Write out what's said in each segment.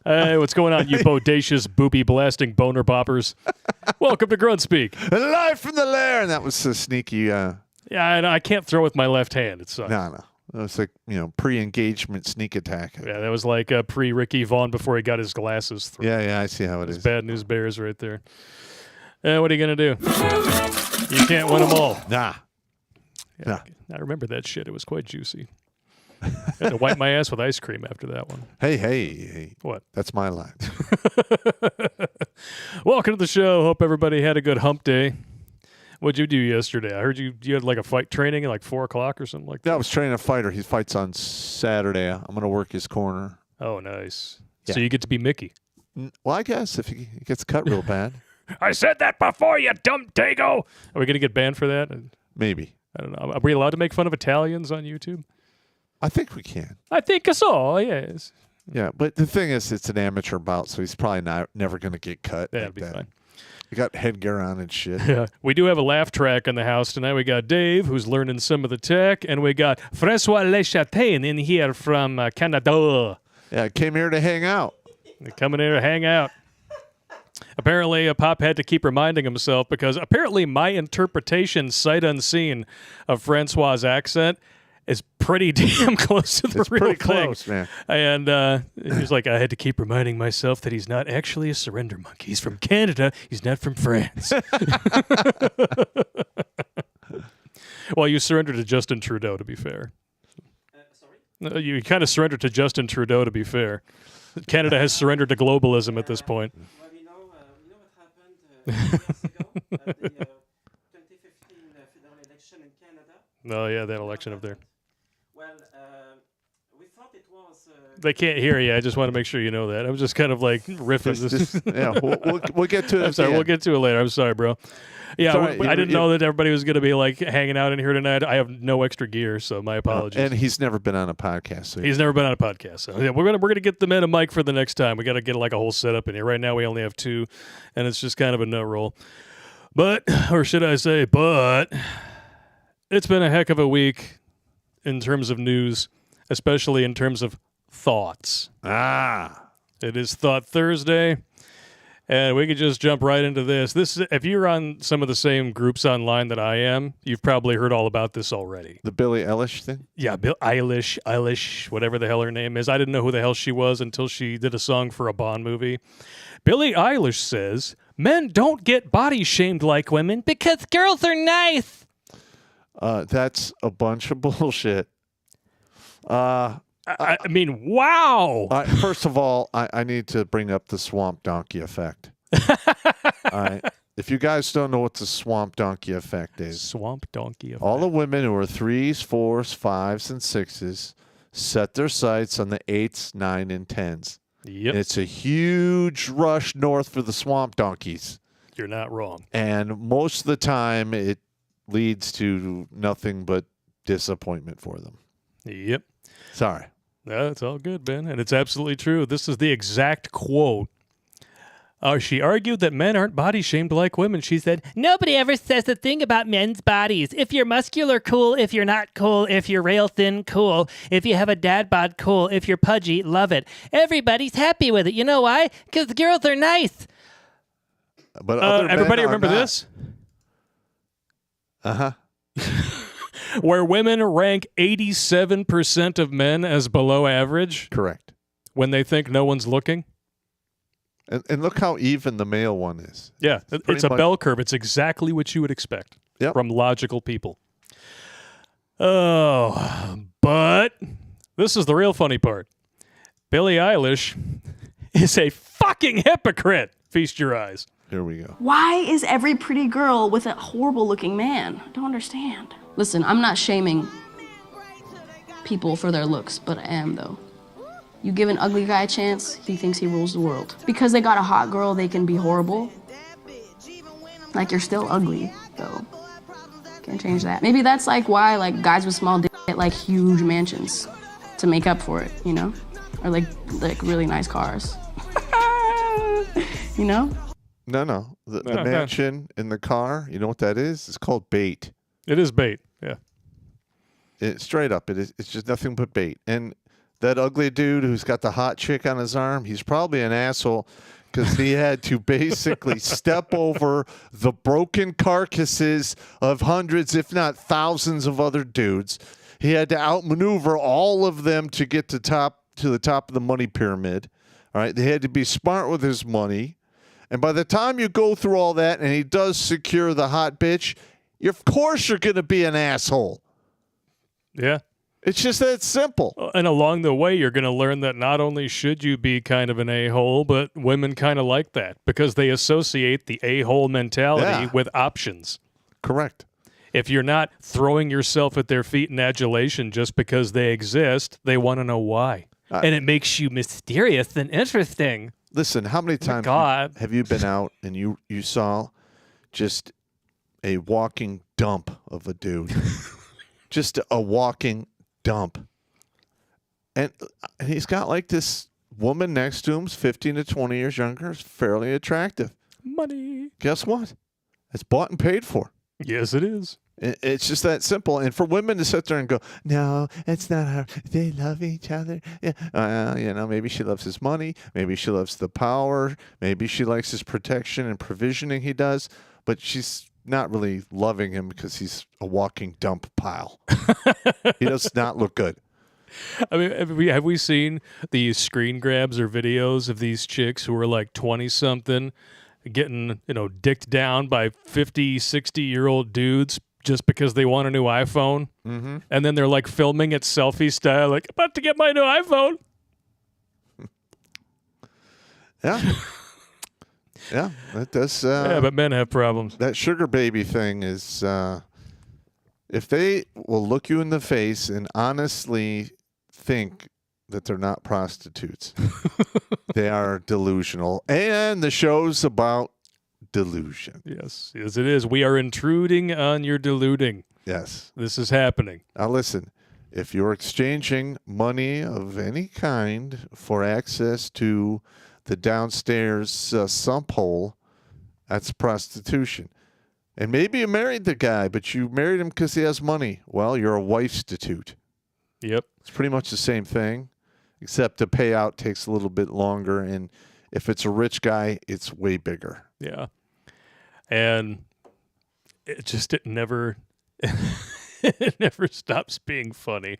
Hey, what's going on, you bodacious, booby-blasting boner boppers? Welcome to Grunt Speak. Live from the lair. And that was so sneaky. Yeah, I can't throw with my left hand. It sucks. No. It was like, pre-engagement sneak attack. Yeah, that was like pre-Ricky Vaughn before he got his glasses through. Yeah, I see how it is. Bad News Bears right there. What are you going to do? You can't win them all. Nah. I remember that shit. It was quite juicy. I had to wipe my ass with ice cream after that one. Hey. What? That's my line. Welcome to the show. Hope everybody had a good hump day. What'd you do yesterday? I heard you had like a fight training at like 4 o'clock or something like that. Yeah, I was training a fighter. He fights on Saturday. I'm going to work his corner. Oh, nice. Yeah. So you get to be Mickey. Well, I guess if he gets cut real bad. I said that before, you dumb dago. Are we going to get banned for that? Maybe. I don't know. Are we allowed to make fun of Italians on YouTube? I think we can. I think so, yes. Yeah, but the thing is, it's an amateur bout, so he's probably never going to get cut. That'd like be that. fine. You got headgear on and shit. Yeah, we do have a laugh track in the house tonight. We got Dave, who's learning some of the tech, and we got Franois Le Chatain in here from Canada. Yeah, I came here to hang out. They're coming here to hang out. Apparently, Pop had to keep reminding himself because apparently my interpretation, sight unseen, of Francois' accent is pretty damn close to the It's real pretty thing. close, man. And he was like, I had to keep reminding myself that he's not actually a surrender monkey. He's from Canada. He's not from France. Well, you surrendered to Justin Trudeau, to be fair. Sorry? You kind of surrendered to Justin Trudeau, to be fair. Canada has surrendered to globalism at this point. Well, you know what happened years ago at the 2015 federal election in Canada? Oh, yeah, that election up there. Well, we thought it was... They can't hear you. I just want to make sure you know that. I'm just kind of like riffing. Yeah, we'll get to it. I'm sorry. We'll get to it later. I'm sorry, bro. Yeah, Sorry, I didn't know that everybody was going to be like hanging out in here tonight. I have no extra gear, so my apologies. And he's never been on a podcast. So He's never been on a podcast, so yeah, we're gonna get the man a mic for the next time. We got to get like a whole setup in here. Right now, we only have 2, and it's just kind of a no roll. But, or should I say, it's been a heck of a week in terms of news, especially in terms of thoughts. It is Thought Thursday, and we could just jump right into this. If you're on some of the same groups online that I am, you've probably heard all about this already. the Billie Eilish thing? Yeah, Billie Eilish, whatever the hell her name is. I didn't know who the hell she was until she did a song for a Bond movie. Billie Eilish says, men don't get body shamed like women because girls are nice. That's a bunch of bullshit. I mean, wow. First of all, I need to bring up the swamp donkey effect. All right. If you guys don't know what the swamp donkey effect is, Swamp donkey effect. all the women who are 3s, 4s, 5s, and 6s set their sights on the 8s, 9, and 10s. Yep. And it's a huge rush north for the swamp donkeys. You're not wrong. And most of the time, it leads to nothing but disappointment for them. Yep. Sorry. No, it's all good, Ben. And it's absolutely true. This is the exact quote. She argued that men aren't body shamed like women. She said, nobody ever says a thing about men's bodies. If you're muscular, cool. If you're not, cool. If you're rail thin, cool. If you have a dad bod, cool. If you're pudgy, love it. Everybody's happy with it. You know why? Because girls are nice. But other men everybody are remember not. this? Uh-huh. Where women rank 87% of men as below average Correct. when they think no one's looking. And look how even the male one is. Yeah, it's a bell curve. It's exactly what you would expect from logical people. Oh, but this is the real funny part. Billie Eilish is a fucking hypocrite. Feast your eyes. Here we go. Why is every pretty girl with a horrible looking man? I don't understand. Listen, I'm not shaming people for their looks, but I am though. You give an ugly guy a chance, he thinks he rules the world. Because they got a hot girl, they can be horrible. Like, you're still ugly, though. Can't change that. Maybe that's like why like guys with small dick get like huge mansions to make up for it, you know? Or like really nice cars. You know? No. The mansion in the car, you know what that is? It's called bait. It is bait, yeah. Straight up, it is. It's just nothing but bait. And that ugly dude who's got the hot chick on his arm, he's probably an asshole because he had to basically step over the broken carcasses of hundreds, if not thousands, of other dudes. He had to outmaneuver all of them to get to the top of the money pyramid. All right, they had to be smart with his money. And by the time you go through all that and he does secure the hot bitch, of course you're going to be an asshole. Yeah. It's just that simple. And along the way, you're going to learn that not only should you be kind of an a-hole, but women kind of like that because they associate the a-hole mentality with options. Correct. If you're not throwing yourself at their feet in adulation just because they exist, they want to know why. And it makes you mysterious and interesting. Listen, how many times have you been out and you saw just a walking dump of a dude? Just a walking dump. And he's got like this woman next to him, 15 to 20 years younger, is fairly attractive. Money. Guess what? It's bought and paid for. Yes, it is. It's just that simple. And for women to sit there and go, no, it's not her. They love each other. Yeah. Maybe she loves his money. Maybe she loves the power. Maybe she likes his protection and provisioning he does. But she's not really loving him because he's a walking dump pile. He does not look good. I mean, have we seen these screen grabs or videos of these chicks who are like 20-something getting, dicked down by 50, 60-year-old dudes just because they want a new iPhone? Mm-hmm. And then they're like filming it selfie style, like, about to get my new iPhone. Yeah. Yeah, that does. Yeah, but men have problems. That sugar baby thing is, if they will look you in the face and honestly think that they're not prostitutes, they are delusional. And the show's about delusion. Yes, it is. We are intruding on your deluding. Yes. This is happening. Now listen, if you're exchanging money of any kind for access to the downstairs sump hole, that's prostitution. And maybe you married the guy, but you married him because he has money. Well, you're a wife-stitute. Yep. It's pretty much the same thing, except the payout takes a little bit longer. And if it's a rich guy, it's way bigger. Yeah. And it never it never stops being funny.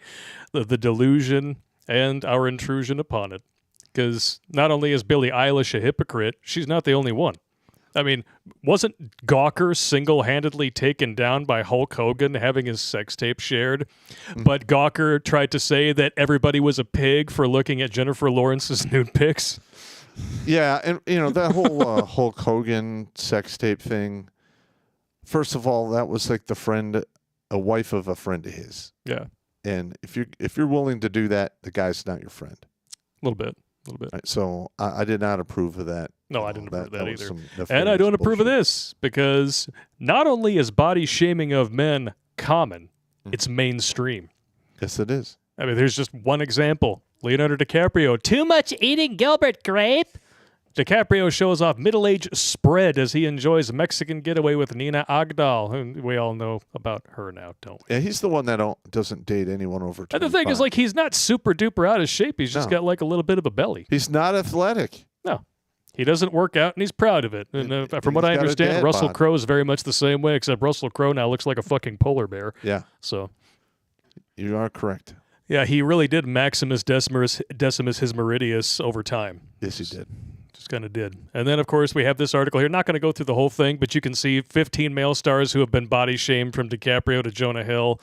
The delusion and our intrusion upon it. Because not only is Billie Eilish a hypocrite, she's not the only one. I mean, wasn't Gawker single-handedly taken down by Hulk Hogan having his sex tape shared? Mm-hmm. But Gawker tried to say that everybody was a pig for looking at Jennifer Lawrence's nude pics. Yeah, and that whole Hulk Hogan sex tape thing, first of all, that was like a wife of a friend of his. Yeah. And if you're willing to do that, the guy's not your friend. A little bit. Right, so I did not approve of that. No, I didn't approve of that either. And I don't approve of this because not only is body shaming of men common, it's mainstream. Yes, it is. I mean, there's just one example. Leonardo DiCaprio, too much eating Gilbert Grape. DiCaprio shows off middle-aged spread as he enjoys a Mexican getaway with Nina Agdal, who we all know about her now, don't we? Yeah, he's the one that doesn't date anyone over 25. And the thing is, like, he's not super duper out of shape. He's just got like a little bit of a belly. He's not athletic. No. He doesn't work out, and he's proud of it. And from what I understand, Russell Crowe is very much the same way, except Russell Crowe now looks like a fucking polar bear. Yeah. So. You are correct. Yeah, he really did Maximus Decimus his Meridius over time. Yes, he did. Just kind of did. And then, of course, we have this article here. Not going to go through the whole thing, but you can see 15 male stars who have been body shamed from DiCaprio to Jonah Hill.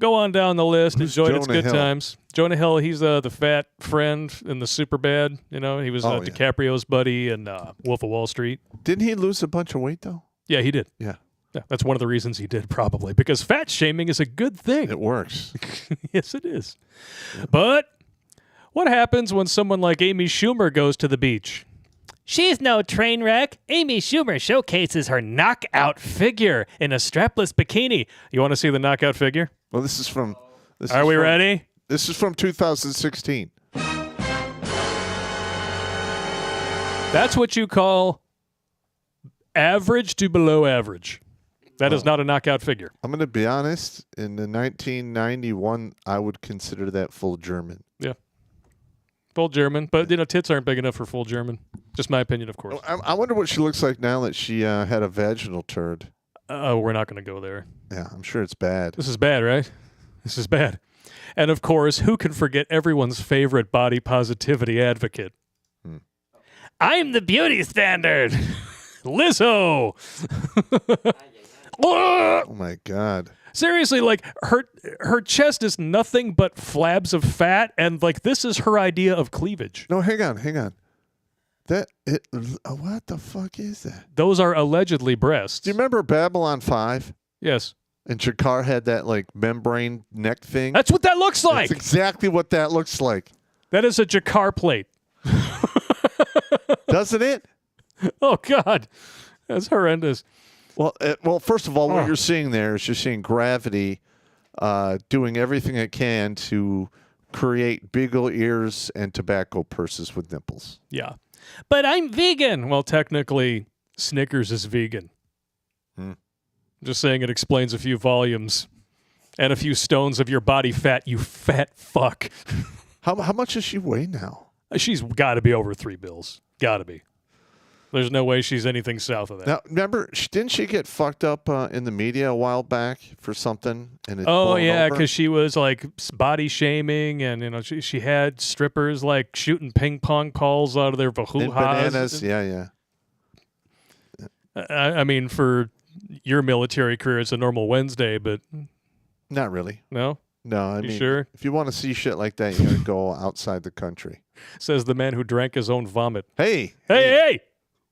Go on down the list. Enjoy it. It's good times. Jonah Hill, he's the fat friend in the Superbad. He was DiCaprio's buddy in Wolf of Wall Street. Didn't he lose a bunch of weight, though? Yeah, he did. Yeah. Yeah, that's one of the reasons he did, probably, because fat shaming is a good thing. It works. Yes, it is. Yeah. But what happens when someone like Amy Schumer goes to the beach? She's no train wreck. Amy Schumer showcases her knockout figure in a strapless bikini. You want to see the knockout figure? Well, this is from... Are we ready? This is from 2016. That's what you call average to below average. That is not a knockout figure. I'm going to be honest. In the 1991, I would consider that full German. Yeah. Full German, but tits aren't big enough for full German. Just my opinion, of course. I wonder what she looks like now that she had a vaginal turd. We're not going to go there. Yeah, I'm sure it's bad. This is bad, right? This is bad. And of course, who can forget everyone's favorite body positivity advocate? I'm the beauty standard. Lizzo. Oh my God. Seriously, like her chest is nothing but flabs of fat, and like this is her idea of cleavage. No, hang on. What the fuck is that? Those are allegedly breasts. Do you remember Babylon 5? Yes. And Jakar had that like membrane neck thing? That's what that looks like. That's exactly what that looks like. That is a Jakar plate. Doesn't it? Oh, God. That's horrendous. Well, first of all, what you're seeing there is you're seeing gravity doing everything it can to create beagle ears and tobacco purses with nipples. Yeah. But I'm vegan. Well, technically, Snickers is vegan. Just saying it explains a few volumes and a few stones of your body fat, you fat fuck. How much does she weigh now? She's got to be over 3 bills. Got to be. There's no way she's anything south of that. Now, remember, didn't she get fucked up in the media a while back for something? And because she was like body shaming, and she had strippers like shooting ping pong balls out of their and bananas. Yeah. I mean, for your military career, it's a normal Wednesday, but not really. No. I mean, sure? If you want to see shit like that, you gotta go outside the country. Says the man who drank his own vomit. Hey!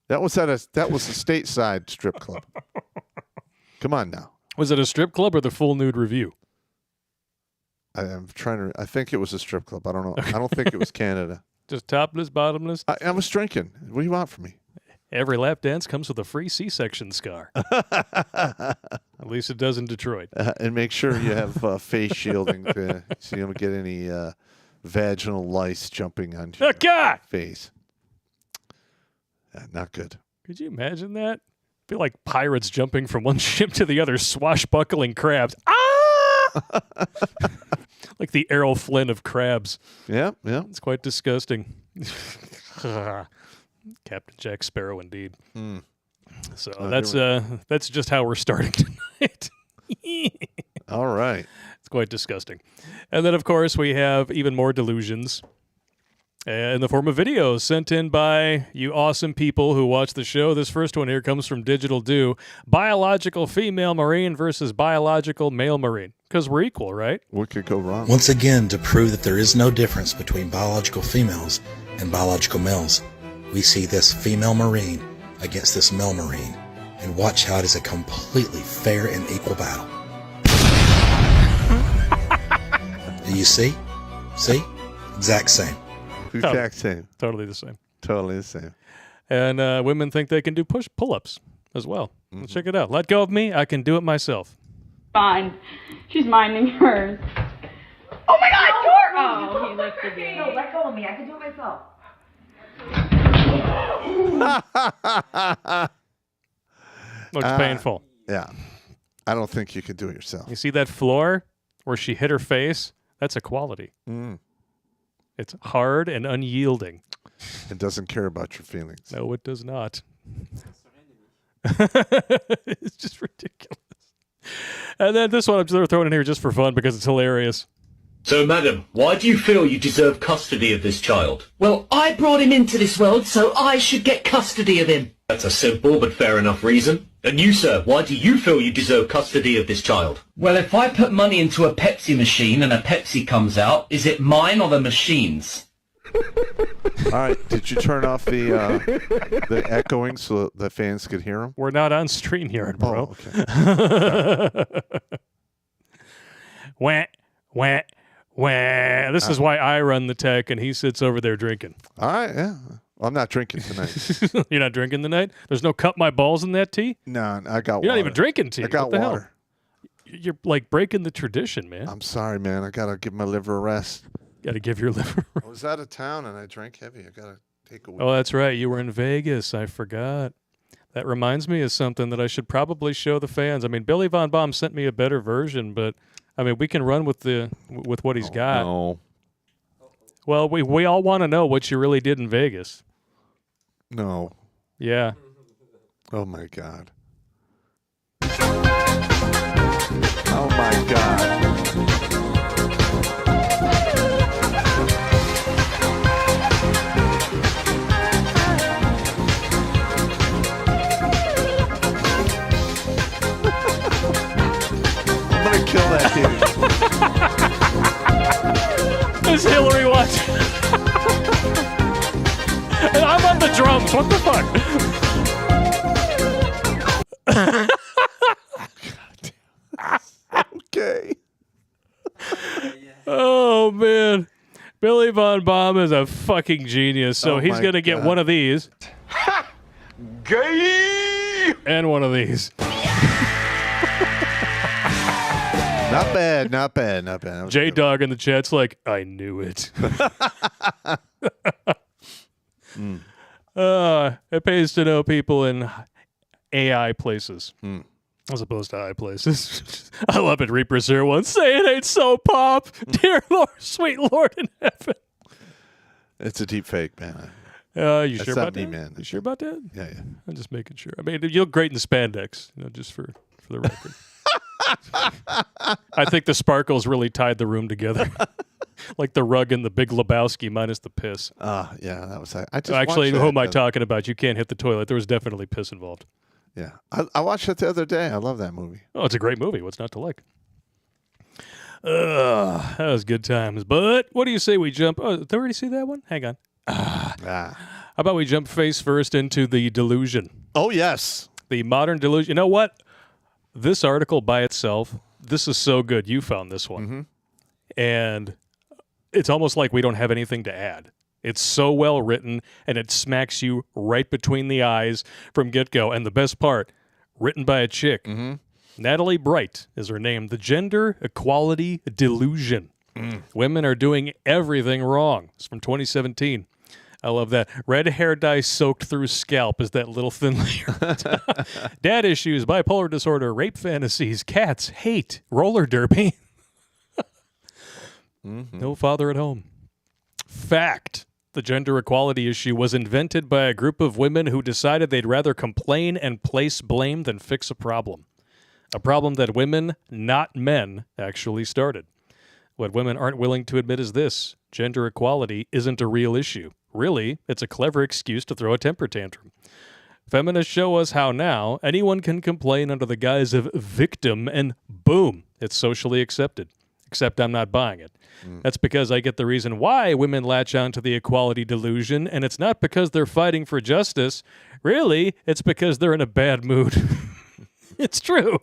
That was a stateside strip club. Come on now. Was it a strip club or the full nude review? I think it was a strip club. I don't know. I don't think it was Canada. Just topless, bottomless? I was drinking. What do you want from me? Every lap dance comes with a free C-section scar. At least it does in Detroit. And make sure you have face shielding so you don't get any vaginal lice jumping onto your face. Not good. Could you imagine that? Feel like pirates jumping from one ship to the other, swashbuckling crabs. Ah! Like the Errol Flynn of crabs. Yeah. It's quite disgusting. Captain Jack Sparrow, indeed. So that's just how we're starting tonight. All right. It's quite disgusting. And then, of course, we have even more delusions in the form of videos sent in by you awesome people who watch the show. This first one here comes from Digital Do. Biological female Marine versus biological male Marine. Because we're equal, right? What could go wrong? Once again, to prove that there is no difference between biological females and biological males, we see this female Marine against this male Marine, and watch how it is a completely fair and equal battle. Do you see? See? Exact same. Exact same. Totally the same. Totally the same. And women think they can do pull-ups as well. Let's check it out. Let go of me. I can do it myself. Fine. She's minding hers. Oh my God, Jordan! Oh, he lifted me. No, let go of me. I can do it myself. Looks painful. Yeah. I don't think you could do it yourself. You see that floor where she hit her face? That's equality. It's hard and unyielding. It doesn't care about your feelings. No, it does not. It's just ridiculous. And then this one I'm just throwing in here just for fun because it's hilarious. So, madam, why do you feel you deserve custody of this child? Well, I brought him into this world, so I should get custody of him. That's a simple but fair enough reason. And you, sir, why do you feel you deserve custody of this child? Well, if I put money into a Pepsi machine and a Pepsi comes out, is it mine or the machine's? All right. Did you turn off the echoing so the fans could hear them? We're not on StreamYard, bro. Oh, okay. Wah, wah, wah. This is why I run the tech and he sits over there drinking. All right, yeah. Well, I'm not drinking tonight. You're not drinking tonight? There's no cut my balls in that tea? No, I got water. You're not even drinking tea. I got what the water. Hell? You're like breaking the tradition, man. I'm sorry, man. I got to give my liver a rest. Got to give your liver. I was out of town and I drank heavy. I got to take a week. Oh, that's right. You were in Vegas. I forgot. That reminds me of something that I should probably show the fans. I mean, Billy Von Baum sent me a better version, but I mean, we can run with what he's got. No. Well, we all want to know what you really did in Vegas. No. Yeah. Oh, my God. Oh, my God. I'm going to kill that dude. Is Hillary watching? And I'm on the drums. What the fuck? Okay. Oh, man. Billy Von Baum is a fucking genius. So he's going to get one of these. Gay! And one of these. Not bad, not bad, not bad. J-Dog in the chat's like, I knew it. It pays to know people in AI places. As opposed to high places. I love it. Reaper's here once. Say it ain't so, Pop. Dear Lord, sweet Lord in heaven. It's a deep fake, man. You That's sure not about me, that? man. You sure about that? Yeah, yeah. I'm just making sure. I mean, you look great in spandex, just for the record. I think the sparkles really tied the room together. Like the rug in the Big Lebowski minus the piss. Yeah, that was... I just Actually, watched who am that I talking about? You can't hit the toilet. There was definitely piss involved. Yeah. I watched it the other day. I love that movie. Oh, it's a great movie. What's not to like? That was good times. But what do you say we jump... Oh, did I already see that one? Hang on. How about we jump face first into the Delusion? Oh, yes. The modern delusion. You know what? This article by itself, this is so good. You found this one. And it's almost like we don't have anything to add. It's so well written, and it smacks you right between the eyes from get-go. And the best part, written by a chick. Natalie Bright is her name. The Gender Equality Delusion. Women are doing everything wrong. It's from 2017. I love that. Red hair dye soaked through scalp is that little thin layer. Dad issues, bipolar disorder, rape fantasies, cats, hate, roller derby. No father at home. Fact. The gender equality issue was invented by a group of women who decided they'd rather complain and place blame than fix a problem. A problem that women, not men, actually started. What women aren't willing to admit is this. Gender equality isn't a real issue. Really, it's a clever excuse to throw a temper tantrum. Feminists show us how now anyone can complain under the guise of victim and boom, it's socially accepted. Except I'm not buying it. That's because I get the reason why women latch on to the equality delusion, and it's not because they're fighting for justice. Really, it's because they're in a bad mood. It's true.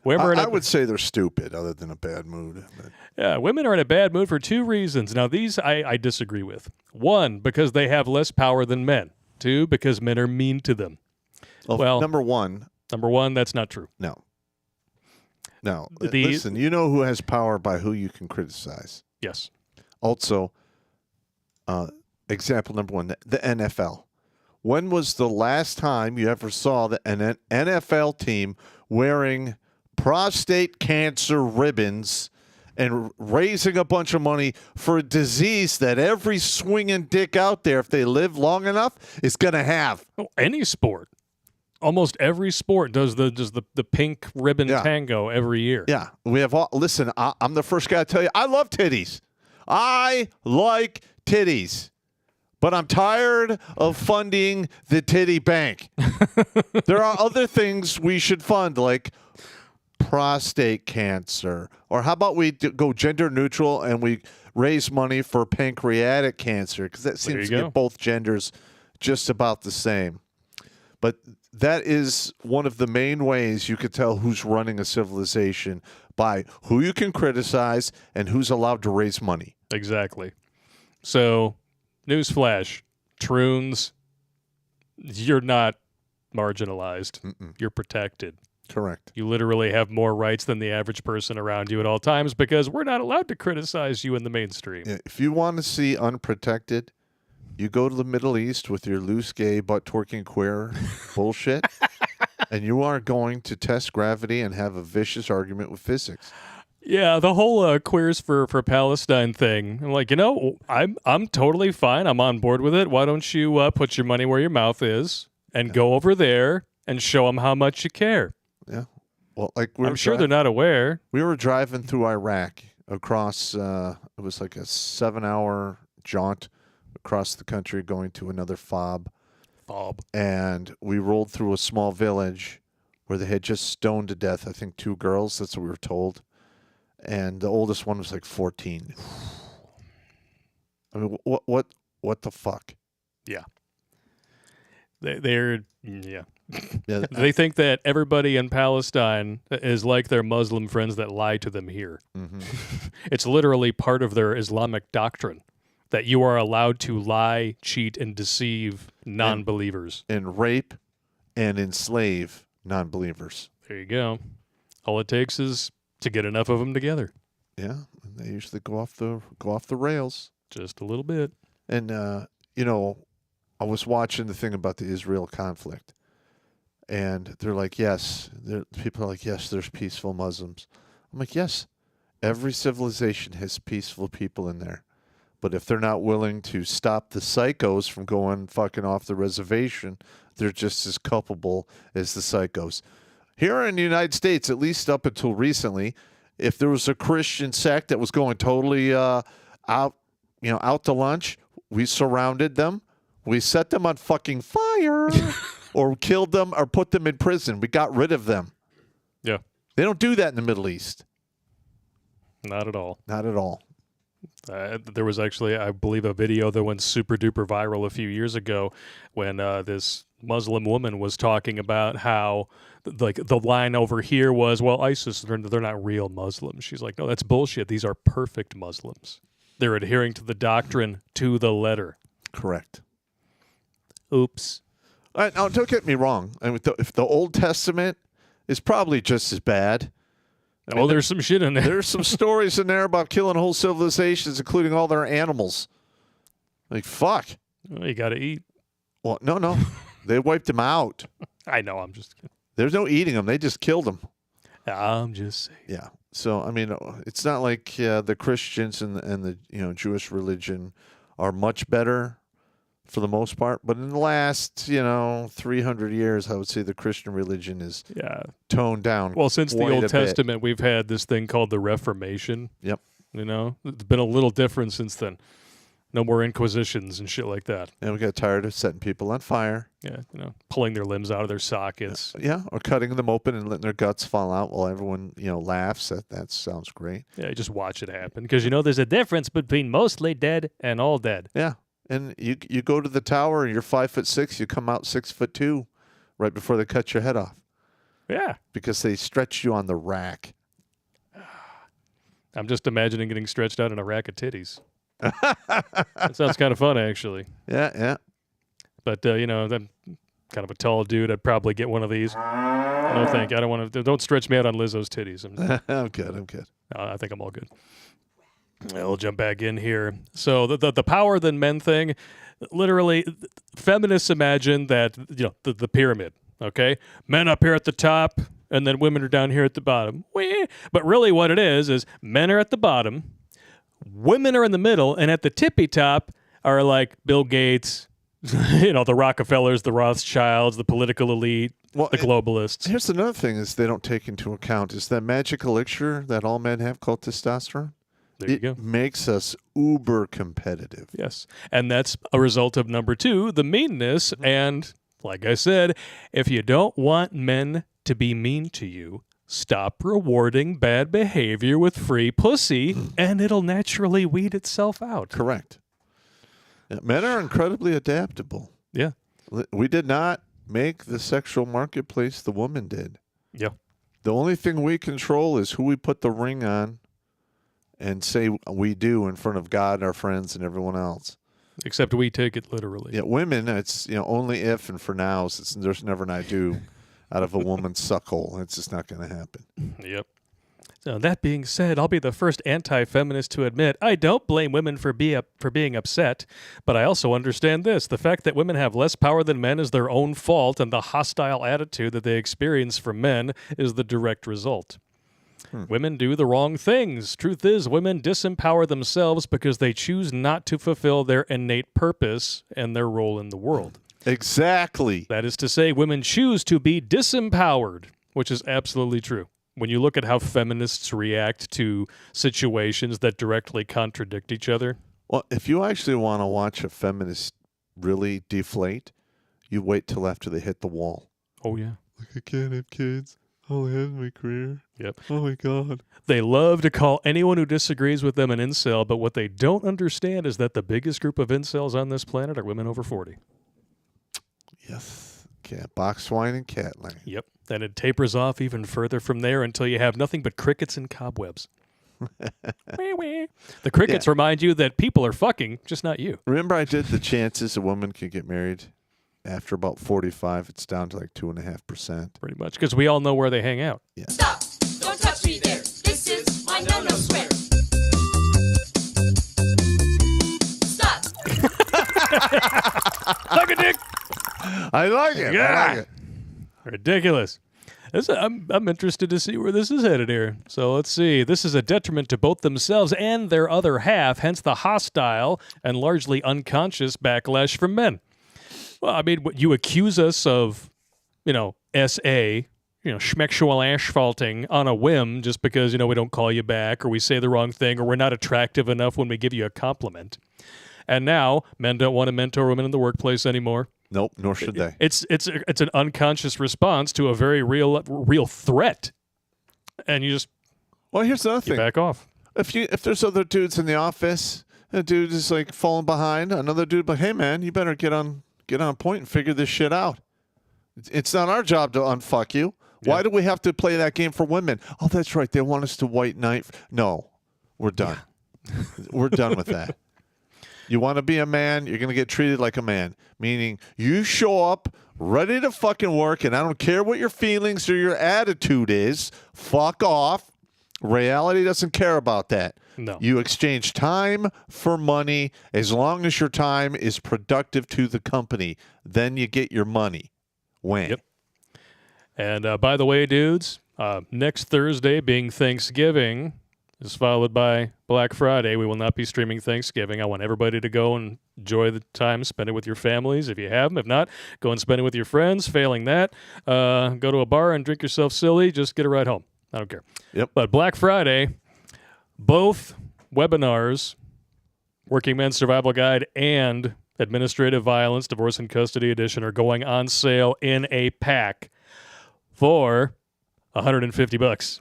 I would say they're stupid other than a bad mood. But. Yeah, women are in a bad mood for two reasons. Now, these I disagree with. One, because they have less power than men. Two, because men are mean to them. Well, number one, that's not true. No. Listen, you know who has power by who you can criticize. Yes. Also, example number one, the NFL. When was the last time you ever saw an NFL team wearing prostate cancer ribbons and raising a bunch of money for a disease that every swinging dick out there, if they live long enough, is going to have? Oh, any sport. Almost every sport does the pink ribbon tango every year. Yeah. We have all, listen, I'm the first guy to tell you, I love titties. I like titties. But I'm tired of funding the titty bank. There are other things we should fund, like prostate cancer. Or how about we go gender neutral and we raise money for pancreatic cancer? Because that seems to get both genders just about the same. But that is one of the main ways you could tell who's running a civilization, by who you can criticize and who's allowed to raise money. Exactly. So, newsflash, Troons, you're not marginalized. You're protected. Correct. You literally have more rights than the average person around you at all times because we're not allowed to criticize you in the mainstream. Yeah, if you want to see unprotected, you go to the Middle East with your loose gay butt twerking queer bullshit, and you are going to test gravity and have a vicious argument with physics. Yeah, the whole queers for Palestine thing. I'm like, I'm totally fine. I'm on board with it. Why don't you put your money where your mouth is and go over there and show them how much you care? Yeah. Well, like I'm sure they're not aware. We were driving through Iraq across. It was like a 7-hour jaunt across the country, going to another fob. And we rolled through a small village where they had just stoned to death, I think, 2 girls. That's what we were told. And the oldest one was like 14. I mean, what the fuck? Yeah. They're they think that everybody in Palestine is like their Muslim friends that lie to them here. Mm-hmm. It's literally part of their Islamic doctrine that you are allowed to lie, cheat, and deceive non-believers. And rape and enslave non-believers. There you go. All it takes is to get enough of them together. Yeah, and they usually go off the rails just a little bit. And I was watching the thing about the Israel conflict, and they're like, people are like, yes, there's peaceful Muslims. I'm like, yes, every civilization has peaceful people in there, but if they're not willing to stop the psychos from going fucking off the reservation, they're just as culpable as the psychos. Here in the United States, at least up until recently, if there was a Christian sect that was going totally out to lunch, we surrounded them. We set them on fucking fire or killed them or put them in prison. We got rid of them. Yeah. They don't do that in the Middle East. Not at all. Not at all. There was actually, I believe, a video that went super duper viral a few years ago when this Muslim woman was talking about how, like, the line over here was, well, ISIS, they're not real Muslims. She's like, no, that's bullshit. These are perfect Muslims. They're adhering to the doctrine to the letter. Correct. Oops. Now, don't get me wrong. I mean, if the Old Testament is probably just as bad. I mean, there's some shit in there. There's some stories in there about killing whole civilizations, including all their animals. Like, fuck. Well, you got to eat. Well, no. They wiped them out. I know. I'm just kidding. There's no eating them. They just killed them. I'm just saying. Yeah. So, I mean, it's not like the Christians and the Jewish religion are much better for the most part. But in the last, 300 years, I would say the Christian religion is toned down. Well, since the Old Testament, we've had this thing called the Reformation. Yep. It's been a little different since then. No more inquisitions and shit like that. And we got tired of setting people on fire. Yeah, pulling their limbs out of their sockets. Yeah, or cutting them open and letting their guts fall out while everyone, laughs. That sounds great. Yeah, you just watch it happen because there's a difference between mostly dead and all dead. Yeah, and you go to the tower and you're 5'6", you come out 6'2", right before they cut your head off. Yeah, because they stretch you on the rack. I'm just imagining getting stretched out in a rack of titties. That sounds kind of fun, actually. Yeah. But I'm kind of a tall dude. I'd probably get one of these. No, thank you. I don't want to. Don't stretch me out on Lizzo's titties. I'm good. I think I'm all good. We'll jump back in here. So the power than men thing, literally, feminists imagine that the pyramid. Okay, men up here at the top, and then women are down here at the bottom. But really, what it is men are at the bottom. Women are in the middle, and at the tippy top are like Bill Gates, the Rockefellers, the Rothschilds, the political elite, the globalists. Here's another thing is they don't take into account is that magic elixir that all men have called testosterone. There you go. It makes us uber competitive. Yes, and that's a result of number 2, the meanness. And like I said, if you don't want men to be mean to you, stop rewarding bad behavior with free pussy, and it'll naturally weed itself out. Correct. Yeah, men are incredibly adaptable. Yeah. We did not make the sexual marketplace. The woman did. Yeah. The only thing we control is who we put the ring on and say we do in front of God, our friends, and everyone else. Except we take it literally. Yeah, women, it's only if and for nows. There's never an I do. Out of a woman's suckhole. It's just not going to happen. Yep. So that being said, I'll be the first anti-feminist to admit I don't blame women for being upset, but I also understand this. The fact that women have less power than men is their own fault, and the hostile attitude that they experience from men is the direct result. Women do the wrong things. Truth is, women disempower themselves because they choose not to fulfill their innate purpose and their role in the world. Exactly. That is to say, women choose to be disempowered, which is absolutely true. When you look at how feminists react to situations that directly contradict each other. Well, if you actually want to watch a feminist really deflate, you wait till after they hit the wall. Oh, yeah. Like, I can't have kids. I'll have my career. Yep. Oh, my God. They love to call anyone who disagrees with them an incel, but what they don't understand is that the biggest group of incels on this planet are women over 40. Yes. Cat, box swine and cat land. Yep. And it tapers off even further from there until you have nothing but crickets and cobwebs. Wee wee. The crickets remind you that people are fucking, just not you. Remember I did the chances a woman could get married after about 45? It's down to like 2.5%. Pretty much, because we all know where they hang out. Yeah. Stop! Don't touch me there. This is my no-no swear. Stop! Like a dick. I like it. Yeah. I like it. Ridiculous. I'm interested to see where this is headed here. So let's see. This is a detriment to both themselves and their other half, hence the hostile and largely unconscious backlash from men. Well, I mean, you accuse us of, SA, schmexual asphalting on a whim just because, we don't call you back or we say the wrong thing or we're not attractive enough when we give you a compliment. And now men don't want to mentor women in the workplace anymore. Nope, nor should they. It's an unconscious response to a very real threat, and you just here's another thing. Back off. If there's other dudes in the office, a dude is like falling behind, another dude, but hey man, you better get on point and figure this shit out. It's not our job to unfuck you. Yeah. Why do we have to play that game for women? Oh, that's right. They want us to white knight. No, we're done. Yeah. We're done with that. You want to be a man, you're going to get treated like a man. Meaning you show up ready to fucking work, and I don't care what your feelings or your attitude is. Fuck off. Reality doesn't care about that. No. You exchange time for money as long as your time is productive to the company. Then you get your money. When? Yep. And by the way, dudes, next Thursday being Thanksgiving is followed by Black Friday. We will not be streaming Thanksgiving. I want everybody to go and enjoy the time, spend it with your families if you have them. If not, go and spend it with your friends. Failing that, go to a bar and drink yourself silly. Just get a ride home. I don't care. Yep. But Black Friday, both webinars, Working Men's Survival Guide and Administrative Violence, Divorce and Custody Edition, are going on sale in a pack for $150.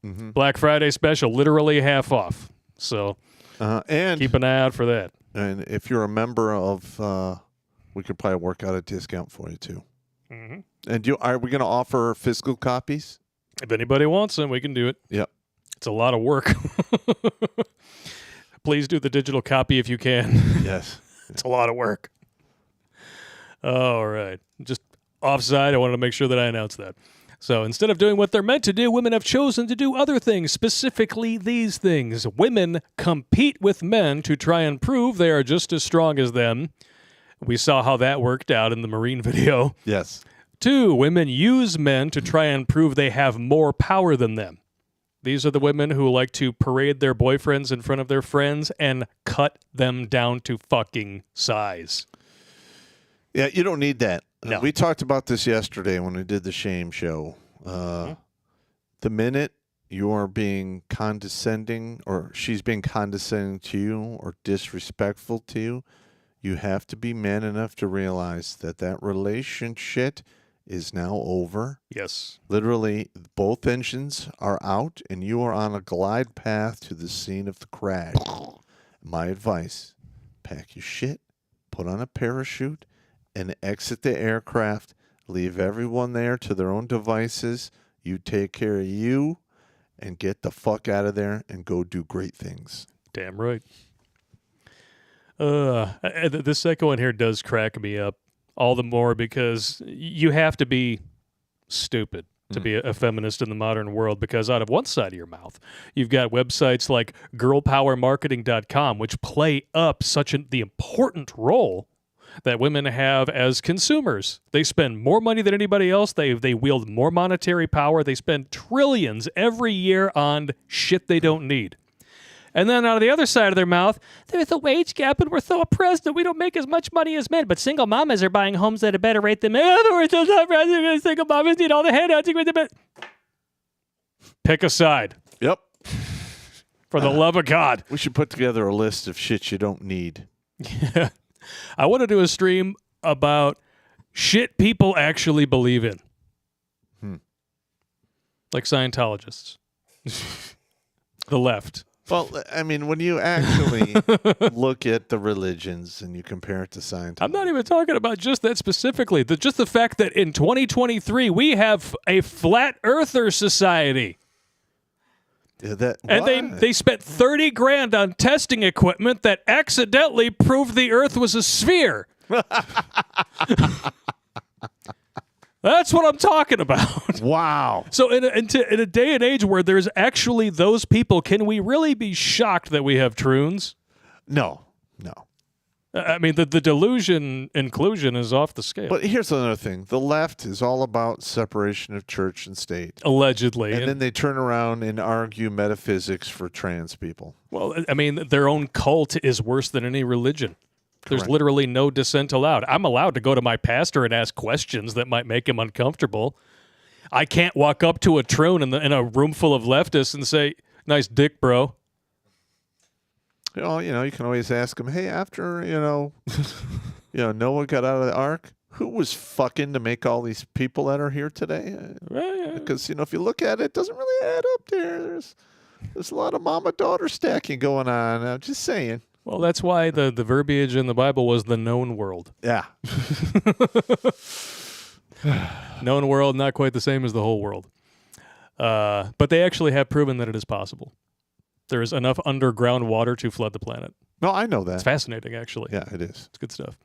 Mm-hmm. Black Friday special, literally half off. So and keep an eye out for that. And if you're a member of, we could probably work out a discount for you too. Mm-hmm. And are we going to offer physical copies? If anybody wants them, we can do it. Yep. It's a lot of work. Please do the digital copy if you can. Yes. It's a lot of work. All right. Just offside, I wanted to make sure that I announced that. So instead of doing what they're meant to do, women have chosen to do other things, specifically these things. Women compete with men to try and prove they are just as strong as them. We saw how that worked out in the Marine video. Yes. 2, women use men to try and prove they have more power than them. These are the women who like to parade their boyfriends in front of their friends and cut them down to fucking size. Yeah, you don't need that. No. We talked about this yesterday when we did the shame show. The minute you're being condescending or she's being condescending to you or disrespectful to you, you have to be man enough to realize that relationship is now over. Yes. Literally, both engines are out and you are on a glide path to the scene of the crash. My advice, pack your shit, put on a parachute, and exit the aircraft. Leave everyone there to their own devices. You take care of you and get the fuck out of there and go do great things. Damn right. This second one here does crack me up all the more because you have to be stupid to be a feminist in the modern world, because out of one side of your mouth, you've got websites like girlpowermarketing.com, which play up the important role that women have as consumers. They spend more money than anybody else. They wield more monetary power. They spend trillions every year on shit they don't need. And then out of the other side of their mouth, there's a wage gap and we're so oppressed that we don't make as much money as men. But single mamas are buying homes at a better rate than men. In other words, those single mamas need all the handouts. Pick a side. Yep. For the love of God. We should put together a list of shit you don't need. Yeah. I want to do a stream about shit people actually believe in. Like Scientologists. The left. Well, I mean, when you actually look at the religions and you compare it to Scientology. I'm not even talking about just that specifically. Just the fact that in 2023, we have a flat earther society. Yeah, and they spent $30,000 on testing equipment that accidentally proved the Earth was a sphere. That's what I'm talking about. Wow. So in a day and age where there's actually those people, can we really be shocked that we have troons? No. I mean, the delusion inclusion is off the scale. But here's another thing. The left is all about separation of church and state. Allegedly. And then they turn around and argue metaphysics for trans people. Well, I mean, their own cult is worse than any religion. There's Correct. literally no dissent allowed. I'm allowed to go to my pastor and ask questions that might make him uncomfortable. I can't walk up to a troon in a room full of leftists and say, "Nice dick, bro." You know, you can always ask him, hey, after, Noah got out of the ark, who was fucking to make all these people that are here today? Because, if you look at it, it doesn't really add up there. There's a lot of mama-daughter stacking going on. I'm just saying. Well, that's why the verbiage in the Bible was the known world. Yeah. Known world, not quite the same as the whole world. But they actually have proven that it is possible. There is enough underground water to flood the planet. No, I know that. It's fascinating, actually. Yeah, it is. It's good stuff.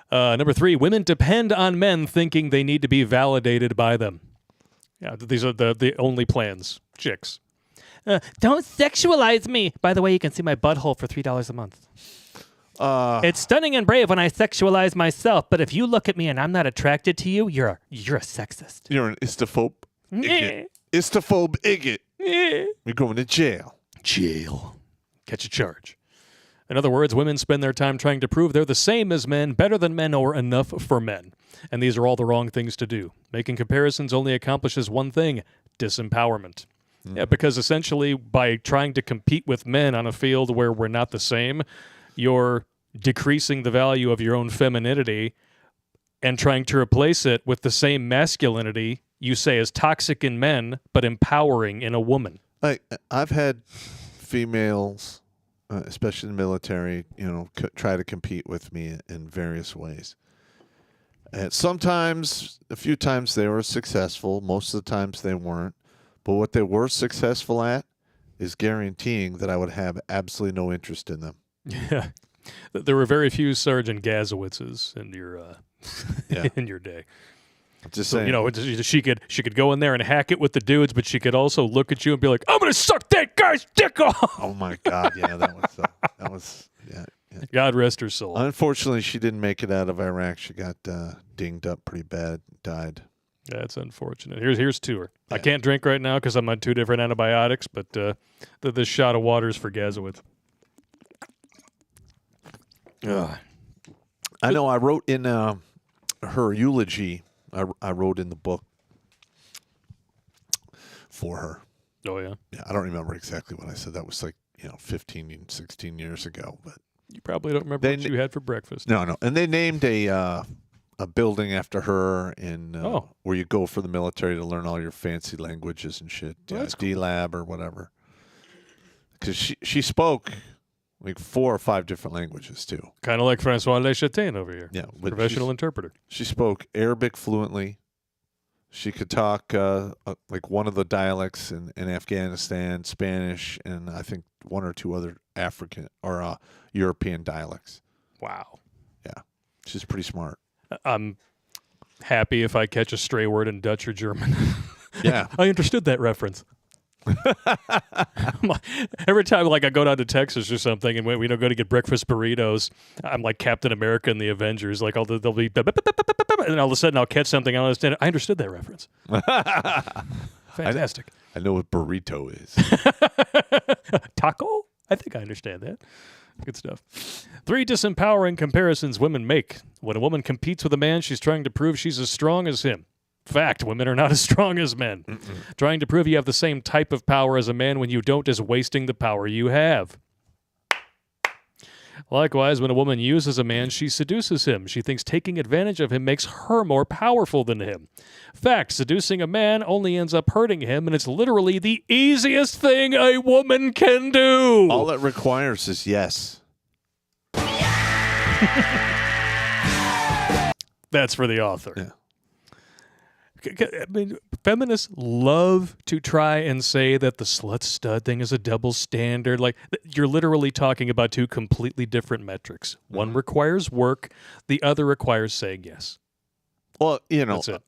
Number 3, women depend on men thinking they need to be validated by them. Yeah, these are the only plans. Chicks. Don't sexualize me. By the way, you can see my butthole for $3 a month. It's stunning and brave when I sexualize myself, but if you look at me and I'm not attracted to you, you're a sexist. You're an istophobe igot. Istophobe igot. You're going to jail. Catch a charge. In other words, women spend their time trying to prove they're the same as men, better than men, or enough for men. And these are all the wrong things to do. Making comparisons only accomplishes one thing: disempowerment. Yeah, because essentially by trying to compete with men on a field where we're not the same, you're decreasing the value of your own femininity and trying to replace it with the same masculinity you say is toxic in men, but empowering in a woman. I've had females, especially in the military, try to compete with me in various ways. And a few times they were successful. Most of the times they weren't. But what they were successful at is guaranteeing that I would have absolutely no interest in them. Yeah. There were very few Sergeant Gazowitzes in your in your day. Just so, saying. she could go in there and hack it with the dudes, but she could also look at you and be like, "I'm gonna suck that guy's dick off." Oh my God! Yeah, that was yeah. God rest her soul. Unfortunately, she didn't make it out of Iraq. She got dinged up pretty bad, died. That's unfortunate. Here's to her. Yeah. I can't drink right now because I'm on 2 different antibiotics, but this shot of water is for Gazowitz. I know. I wrote in her eulogy. I wrote in the book for her. Oh, yeah? Yeah, I don't remember exactly what I said. That was 15, 16 years ago. But you probably don't remember what you had for breakfast. No. And they named a building after her in where you go for the military to learn all your fancy languages and shit. That's D-Lab or whatever. Because she spoke 4 or 5 different languages too. Kind of like Franois Le Chatain over here. Yeah, professional interpreter. She spoke Arabic fluently. She could talk one of the dialects in Afghanistan, Spanish, and I think 1 or 2 other African or European dialects. Wow. Yeah, she's pretty smart. I'm happy if I catch a stray word in Dutch or German. Yeah. I understood that reference. Every time, like, I go down to Texas or something, and we don't go to get breakfast burritos, I'm like Captain America and the Avengers. Like, they'll be, and all of a sudden I'll catch something. I understood that reference. Fantastic. I know what burrito is. Taco? I think I understand that. Good stuff. 3 disempowering comparisons women make. When a woman competes with a man, she's trying to prove she's as strong as him. Fact, women are not as strong as men. Trying to prove you have the same type of power as a man when you don't is wasting the power you have. Likewise, when a woman uses a man, she seduces him. She thinks taking advantage of him makes her more powerful than him. Fact, seducing a man only ends up hurting him, and it's literally the easiest thing a woman can do. All it requires is yes. That's for the author. Yeah. I mean, feminists love to try and say that the slut stud thing is a double standard. Like, you're literally talking about 2 completely different metrics. One requires work, the other requires saying yes. Well, you know, That's it.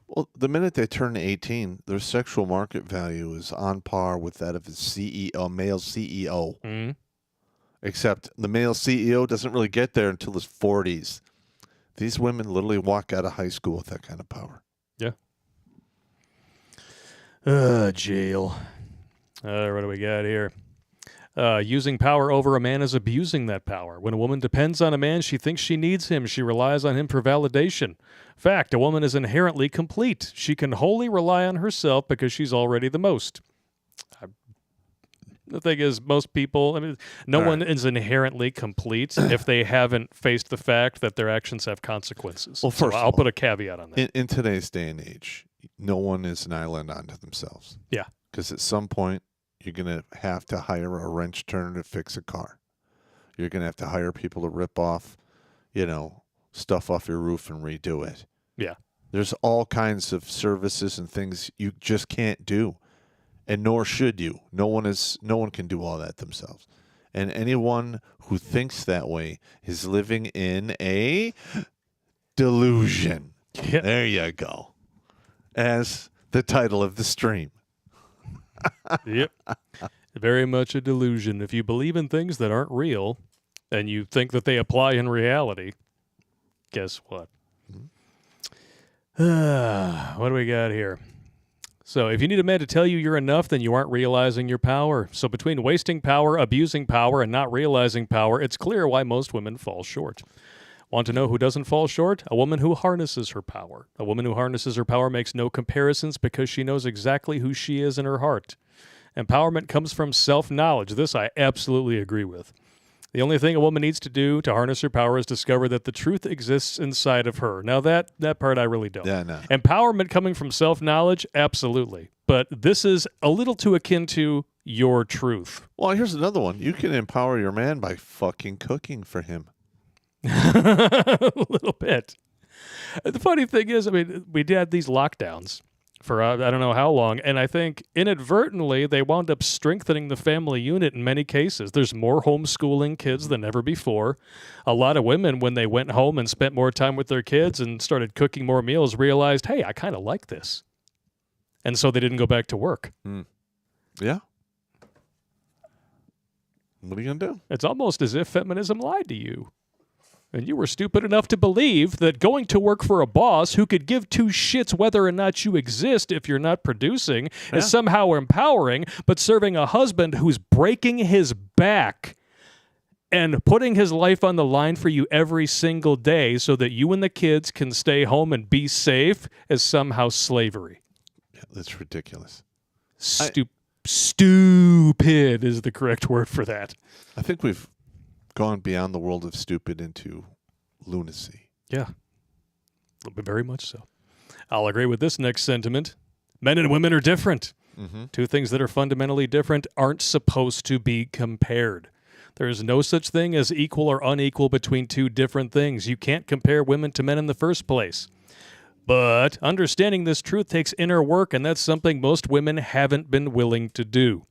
Well, the minute they turn 18, their sexual market value is on par with that of a male CEO. Mm-hmm. Except the male CEO doesn't really get there until his 40s. These women literally walk out of high school with that kind of power. Yeah. Jail. What do we got here? Using power over a man is abusing that power. When a woman depends on a man, she thinks she needs him. She relies on him for validation. Fact, a woman is inherently complete. She can wholly rely on herself because she's already the most. The thing is, most people, I mean, no one is inherently complete if they haven't faced the fact that their actions have consequences. Well, first I'll put a caveat on that. In today's day and age, no one is an island unto themselves. Yeah. Because at some point, you're going to have to hire a wrench turner to fix a car. You're going to have to hire people to rip off, stuff off your roof and redo it. Yeah. There's all kinds of services and things you just can't do. And nor should you. No one can do all that themselves. And anyone who thinks that way is living in a delusion. Yeah. There you go. As the title of the stream. Yep. Very much a delusion. If you believe in things that aren't real and you think that they apply in reality, guess what? What do we got here? So if you need a man to tell you you're enough, then you aren't realizing your power. So between wasting power, abusing power, and not realizing power, it's clear why most women fall short. Want to know who doesn't fall short? A woman who harnesses her power. A woman who harnesses her power makes no comparisons because she knows exactly who she is in her heart. Empowerment comes from self-knowledge. This I absolutely agree with. The only thing a woman needs to do to harness her power is discover that the truth exists inside of her. Now, that part I really don't. Yeah, no. Empowerment coming from self-knowledge? Absolutely. But this is a little too akin to your truth. Well, here's another one. You can empower your man by fucking cooking for him. A little bit. The funny thing is, I mean, we had these lockdowns for I don't know how long, and I think inadvertently they wound up strengthening the family unit in many cases. There's more homeschooling kids than ever before. A lot of women, when they went home and spent more time with their kids and started cooking more meals, realized, hey, I kind of like this. And so they didn't go back to work. Yeah. What are you going to do? It's almost as if feminism lied to you. And you were stupid enough to believe that going to work for a boss who could give 2 shits whether or not you exist if you're not producing is somehow empowering, but serving a husband who's breaking his back and putting his life on the line for you every single day so that you and the kids can stay home and be safe is somehow slavery. Yeah, that's ridiculous. Stupid is the correct word for that. I think we've gone beyond the world of stupid into lunacy. Yeah, very much so. I'll agree with this next sentiment. Men and women are different. 2 things that are fundamentally different aren't supposed to be compared. There is no such thing as equal or unequal between 2 different things. You can't compare women to men in the first place. But understanding this truth takes inner work, and that's something most women haven't been willing to do.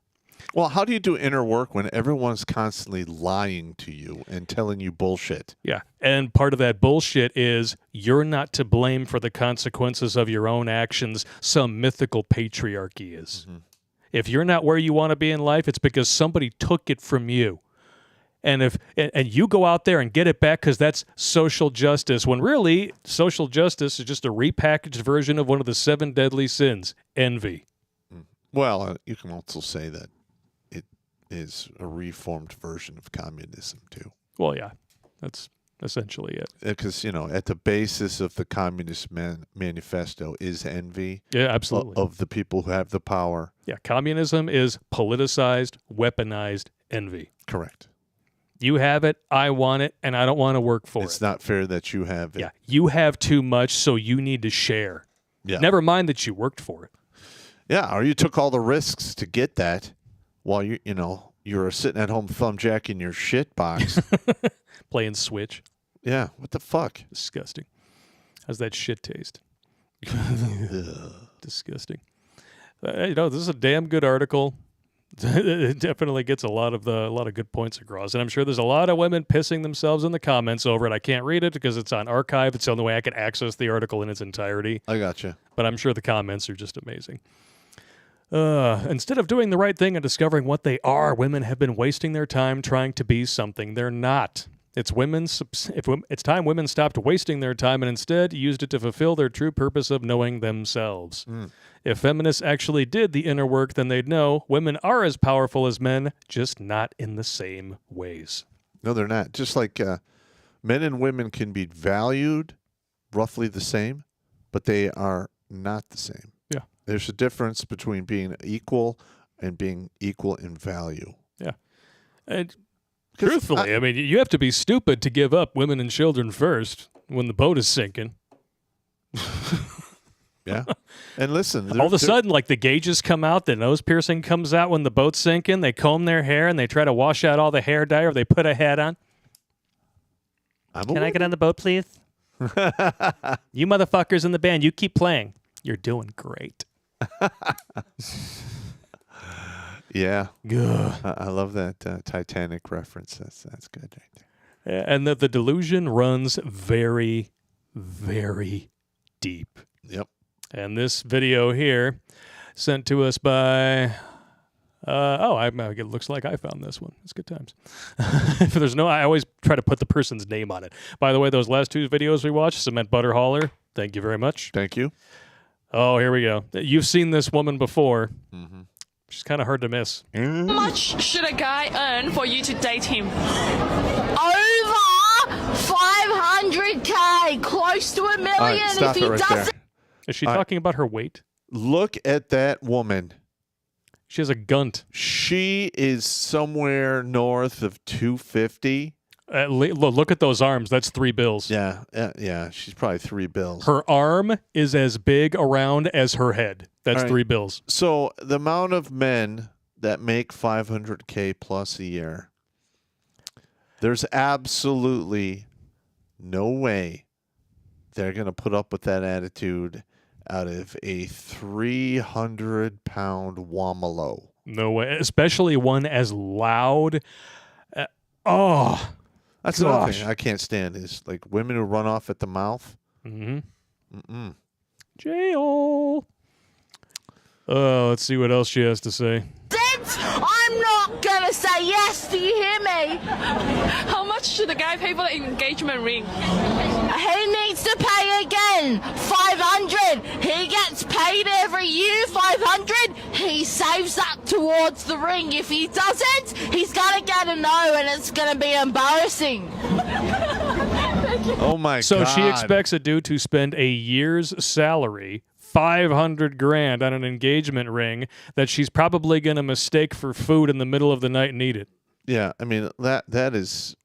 Well, how do you do inner work when everyone's constantly lying to you and telling you bullshit? Yeah, and part of that bullshit is you're not to blame for the consequences of your own actions. Some mythical patriarchy is. If you're not where you want to be in life, it's because somebody took it from you. And you go out there and get it back because that's social justice, when really social justice is just a repackaged version of one of the 7 deadly sins, envy. Well, you can also say that it is a reformed version of communism, too. Well, yeah, that's essentially it. Because, at the basis of the Communist Manifesto is envy. Yeah, absolutely. Of the people who have the power. Yeah, communism is politicized, weaponized envy. Correct. You have it, I want it, and I don't want to work for it. It's not fair that you have it. Yeah, you have too much, so you need to share. Yeah. Never mind that you worked for it. Yeah, or you took all the risks to get that while you're sitting at home thumbjacking your shit box. Playing Switch. Yeah, what the fuck? Disgusting. How's that shit taste? Disgusting. This is a damn good article. It definitely gets a lot of good points across, and I'm sure there's a lot of women pissing themselves in the comments over it. I can't read it because it's on archive. It's the only way I can access the article in its entirety. I gotcha. But I'm sure the comments are just amazing. Instead of doing the right thing and discovering what they are, women have been wasting their time trying to be something they're not. It's time women stopped wasting their time and instead used it to fulfill their true purpose of knowing themselves. If feminists actually did the inner work, then they'd know women are as powerful as men, just not in the same ways. No, they're not. Just like men and women can be valued roughly the same, but they are not the same. Yeah. There's a difference between being equal and being equal in value. Yeah. And truthfully, I mean, you have to be stupid to give up women and children first when the boat is sinking. Yeah. And listen. All of a sudden, like the gauges come out, the nose piercing comes out when the boat's sinking. They comb their hair and they try to wash out all the hair dye or they put a hat on. Can I get on the boat, please? You motherfuckers in the band, you keep playing. You're doing great. Yeah. Ugh. I love that Titanic reference. That's good right there. Yeah, and the delusion runs very, very deep. Yep. And this video here, sent to us by, it looks like I found this one. It's good times. If I always try to put the person's name on it. By the way, those last 2 videos we watched, Cement Butter Hauler, thank you very much. Thank you. Oh, here we go. You've seen this woman before. Mm-hmm. She's kind of hard to miss. How much should a guy earn for you to date him? Over 500K, close to $1 million. Stop if he it right doesn't. there. Is she talking about her weight? Look at that woman. She has a gunt. She is somewhere north of 250. Look at those arms. That's 3 bills. Yeah. She's probably 3 bills. Her arm is as big around as her head. That's 3 bills. So the amount of men that make 500K plus a year, there's absolutely no way they're going to put up with that attitude out of a 300-pound womalo. No way. Especially one as loud. That's another thing I can't stand is like women who run off at the mouth. Mm-hmm. Jail. Let's see what else she has to say. I'm not gonna say yes. Do you hear me? How much should the guy pay for the engagement ring? He needs to pay again. 500. He gets paid every year. 500. He saves that towards the ring. If he doesn't, he's gonna get a no, and it's gonna be embarrassing. Oh my God! So she expects a dude to spend a year's salary, $500,000 on an engagement ring that she's probably going to mistake for food in the middle of the night and eat it. Yeah, I mean that is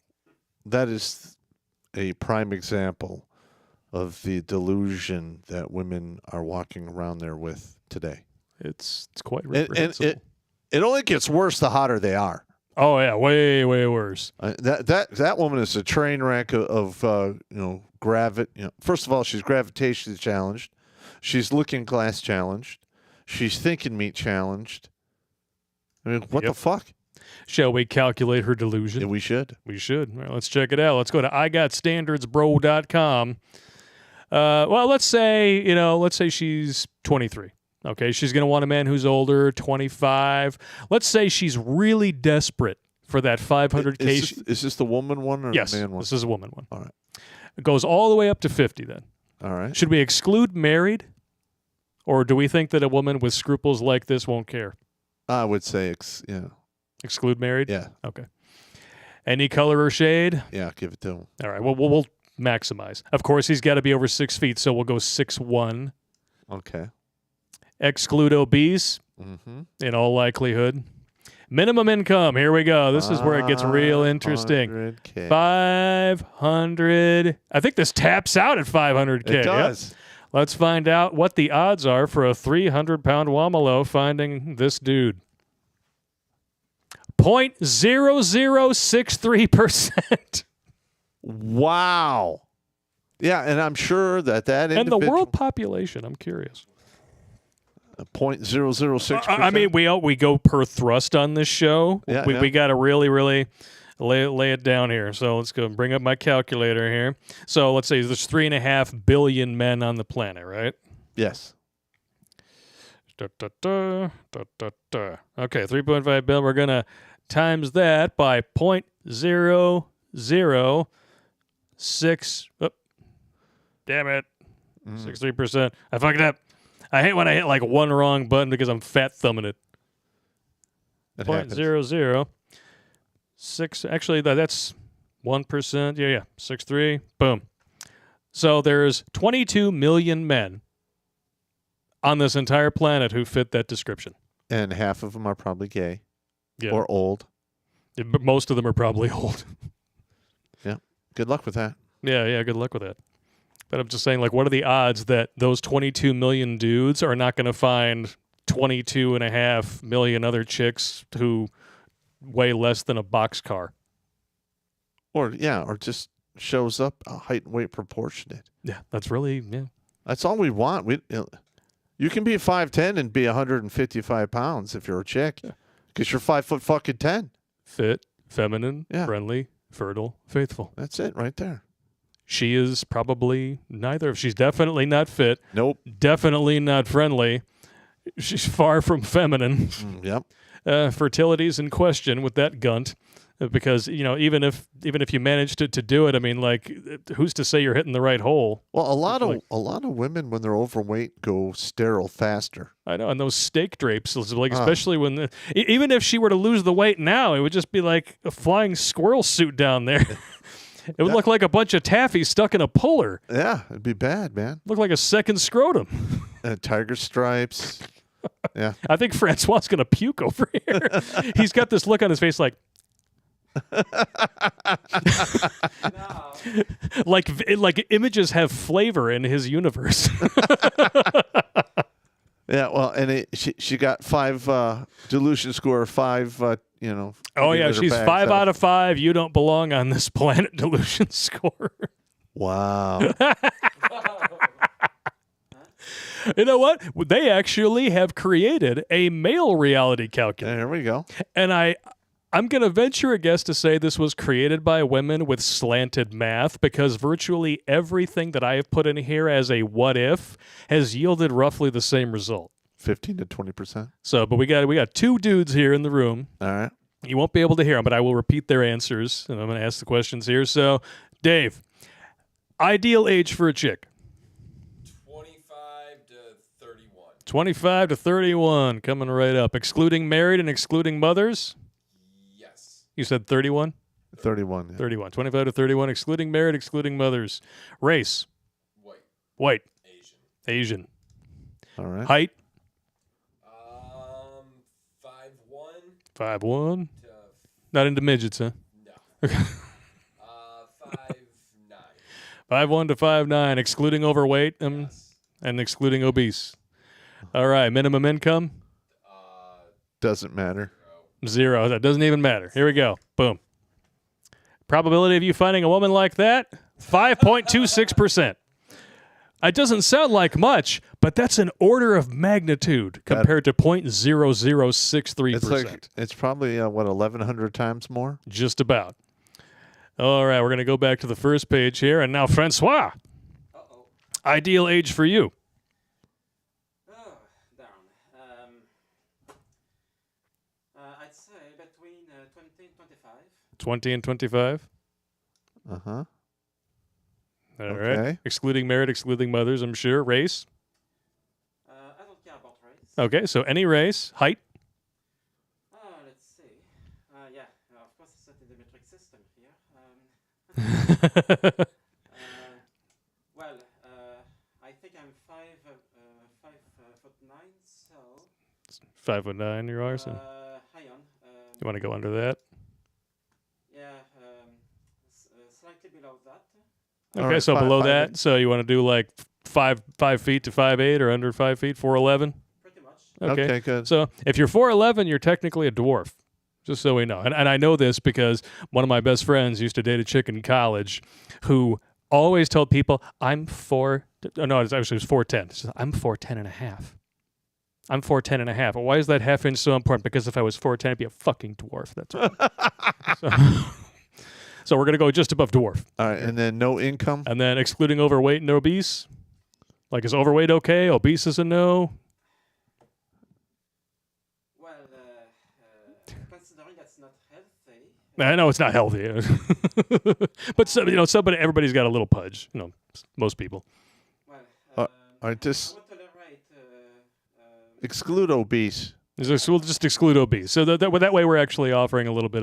a prime example of the delusion that women are walking around there with today. It's quite reprehensible. And it only gets worse the hotter they are. Oh yeah, way worse. That woman is a train wreck of gravity. First of all, she's gravitationally challenged. She's looking glass challenged. She's thinking meat challenged. I mean, what the fuck? Shall we calculate her delusion? Yeah, we should. We should. All right, let's check it out. Let's go to IGotStandardsBro.com. Well, let's say she's 23. Okay, she's going to want a man who's older, 25. Let's say she's really desperate for that 500K. Is this the woman one or yes, the man one? This is a woman one. All right. It goes all the way up to 50 then. All right. Should we exclude married? Or do we think that a woman with scruples like this won't care? I would say, Exclude married? Yeah. Okay. Any color or shade? Yeah, give it to him. All right, well, we'll maximize. Of course, he's got to be over 6 feet, so we'll go 6'1". Okay. Exclude obese, in all likelihood. Minimum income, here we go. This is where it gets real interesting. 500K. 500. I think this taps out at 500K. It does. Yep. Let's find out what the odds are for a 300-pound Wamalo finding this dude. 0.0063%. Wow. Yeah, and I'm sure that And the world population, I'm curious. 0.006%. I mean, we go per thrust on this show. Yeah, we got to really lay it down here. So let's go bring up my calculator here. So let's say there's 3.5 billion men on the planet, right? Yes. Okay, 3.5 billion. We're going to times that by 0.006. Oh, damn it. 63%. I fucked up. I hate when I hit like one wrong button because I'm fat thumbing it. 0.006. Actually, that's 1%. Yeah. 6.3. Boom. So there's 22 million men on this entire planet who fit that description. And half of them are probably gay. Yeah. Or old. Yeah, but most of them are probably old. Yeah. Good luck with that. Yeah, good luck with that. But I'm just saying, like, what are the odds that those 22 million dudes are not going to find 22.5 million other chicks who weigh less than a boxcar? Or just shows up height and weight proportionate. Yeah, that's really, That's all we want. You can be 5'10" and be 155 pounds if you're a chick. Because you're 5'10". Fit, feminine, friendly, fertile, faithful. That's it right there. She is probably neither. She's definitely not fit. Nope. Definitely not friendly. She's far from feminine. Yep. Fertility's in question with that gunt, because even if you manage to do it, I mean, like, who's to say you're hitting the right hole? Well, a lot of women when they're overweight go sterile faster. I know, and those steak drapes, like especially when even if she were to lose the weight now, it would just be like a flying squirrel suit down there. It would look like a bunch of taffy stuck in a puller. Yeah, it'd be bad, man. Look like a second scrotum. Tiger stripes. Yeah. I think Francois going to puke over here. He's got this look on his face like... like images have flavor in his universe. Yeah, well, and she got 5 delusion score, 5, Oh, yeah, she's 5 out of 5. You don't belong on this planet delusion score. Wow. You know what? They actually have created a male reality calculator. There we go. And I'm going to venture a guess to say this was created by women with slanted math, because virtually everything that I have put in here as a what if has yielded roughly the same result. 15 to 20%. So, but we got 2 dudes here in the room. All right. You won't be able to hear them, but I will repeat their answers, and I'm going to ask the questions here. So, Dave, ideal age for a chick? 25 to 31, coming right up. Excluding married and excluding mothers? Yes. You said 31? 31. Yeah. 31. 25 to 31, excluding married, excluding mothers. Race? White. Asian. All right. Height? 5'1". 5'1". Not into midgets, huh? No. 5'9". 5'1" to 5'9", excluding overweight and excluding obese. All right, minimum income? Doesn't matter. 0. That doesn't even matter. Here we go. Boom. Probability of you finding a woman like that? 5.26%. It doesn't sound like much, but that's an order of magnitude compared to 0.0063%. It's probably, 1,100 times more? Just about. All right, we're going to go back to the first page here. And now, Francois. Ideal age for you? Oh, there. I'd say between 20 and 25. 20 and 25. Uh-huh. All right. Excluding married, excluding mothers, I'm sure. Race? I don't care about race. Okay, so any race. Height? Let's see. Yeah, of course it's not in the metric system here. Well, I think I'm 5'9", so... 5'9", you are, so... hang on. You want to go under that? Yeah, slightly below that. Okay, right, so below 5'8". that, so you want to do like 5 feet to 5'8", or under 5 feet, 4'11"? Pretty much. Okay, good. So if you're 4'11", you're technically a dwarf, just so we know. And I know this because one of my best friends used to date a chick in college who always told people, I'm 4... No, it was 4'10". She said, I'm 4'10 and a half. I'm 4'10 and a half. Well, why is that half inch so important? Because if I was 4'10", I'd be a fucking dwarf. That's right. So we're going to go just above dwarf. All right, and then no income? And then excluding overweight and obese? Like, is overweight okay? Obese is a no? Well, considering that's not healthy... I know it's not healthy. But, everybody's got a little pudge. Most people. Well, all right, I would tolerate... exclude obese. We'll just exclude obese. So that way we're actually offering a little bit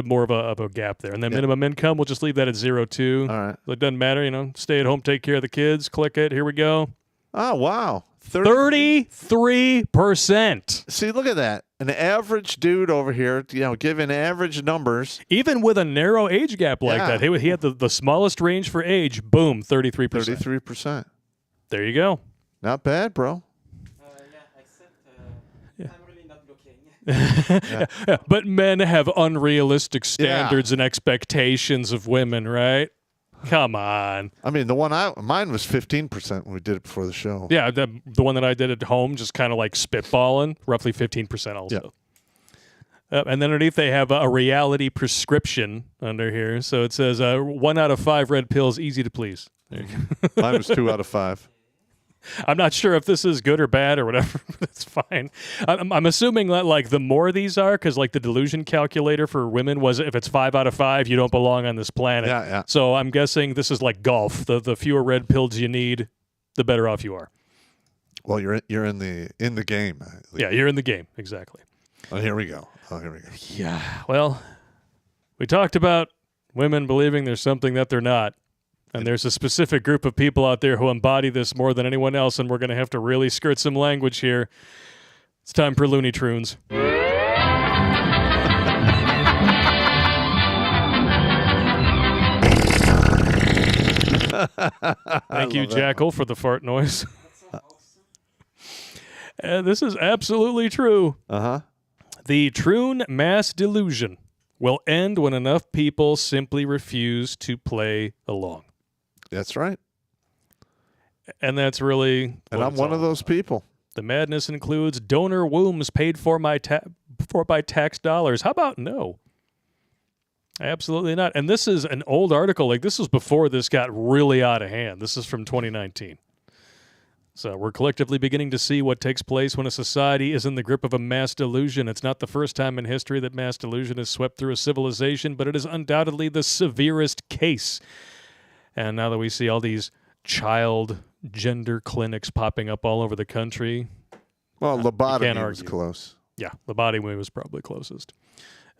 more of a gap there. And then minimum income, we'll just leave that at 0.2. All right. So it doesn't matter, stay at home, take care of the kids, click it, here we go. Oh, wow. 33%. See, look at that. An average dude over here, giving average numbers. Even with a narrow age gap like that, he had the smallest range for age, boom, 33%. 33%. There you go. Not bad, bro. Except I'm really not looking. Yeah. But men have unrealistic standards and expectations of women, right? Come on. I mean, mine was 15% when we did it before the show. Yeah, the one that I did at home, just kind of like spitballing, roughly 15% also. Yeah. And then underneath they have a reality prescription under here. So it says 1 out of 5 red pills, easy to please. There you go. Mine was 2 out of 5. I'm not sure if this is good or bad or whatever, but it's fine. I'm assuming that like the more these are, because like the delusion calculator for women was if it's 5 out of 5, you don't belong on this planet. Yeah. So I'm guessing this is like golf. The fewer red pills you need, the better off you are. Well, you're in the game. Yeah, you're in the game, exactly. Oh, here we go. Yeah. Well, we talked about women believing there's something that they're not. And there's a specific group of people out there who embody this more than anyone else, and we're going to have to really skirt some language here. It's time for Looney Tunes. Thank you, Jackal, for the fart noise. This is absolutely true. Uh-huh. The Troon mass delusion will end when enough people simply refuse to play along. That's right. And that's really... And I'm one of those people. The madness includes donor wombs paid for by tax dollars. How about no? Absolutely not. And this is an old article. Like, this was before this got really out of hand. This is from 2019. So we're collectively beginning to see what takes place when a society is in the grip of a mass delusion. It's not the first time in history that mass delusion has swept through a civilization, but it is undoubtedly the severest case. And now that we see all these child gender clinics popping up all over the country. Well, lobotomy was close. Yeah, lobotomy was probably closest.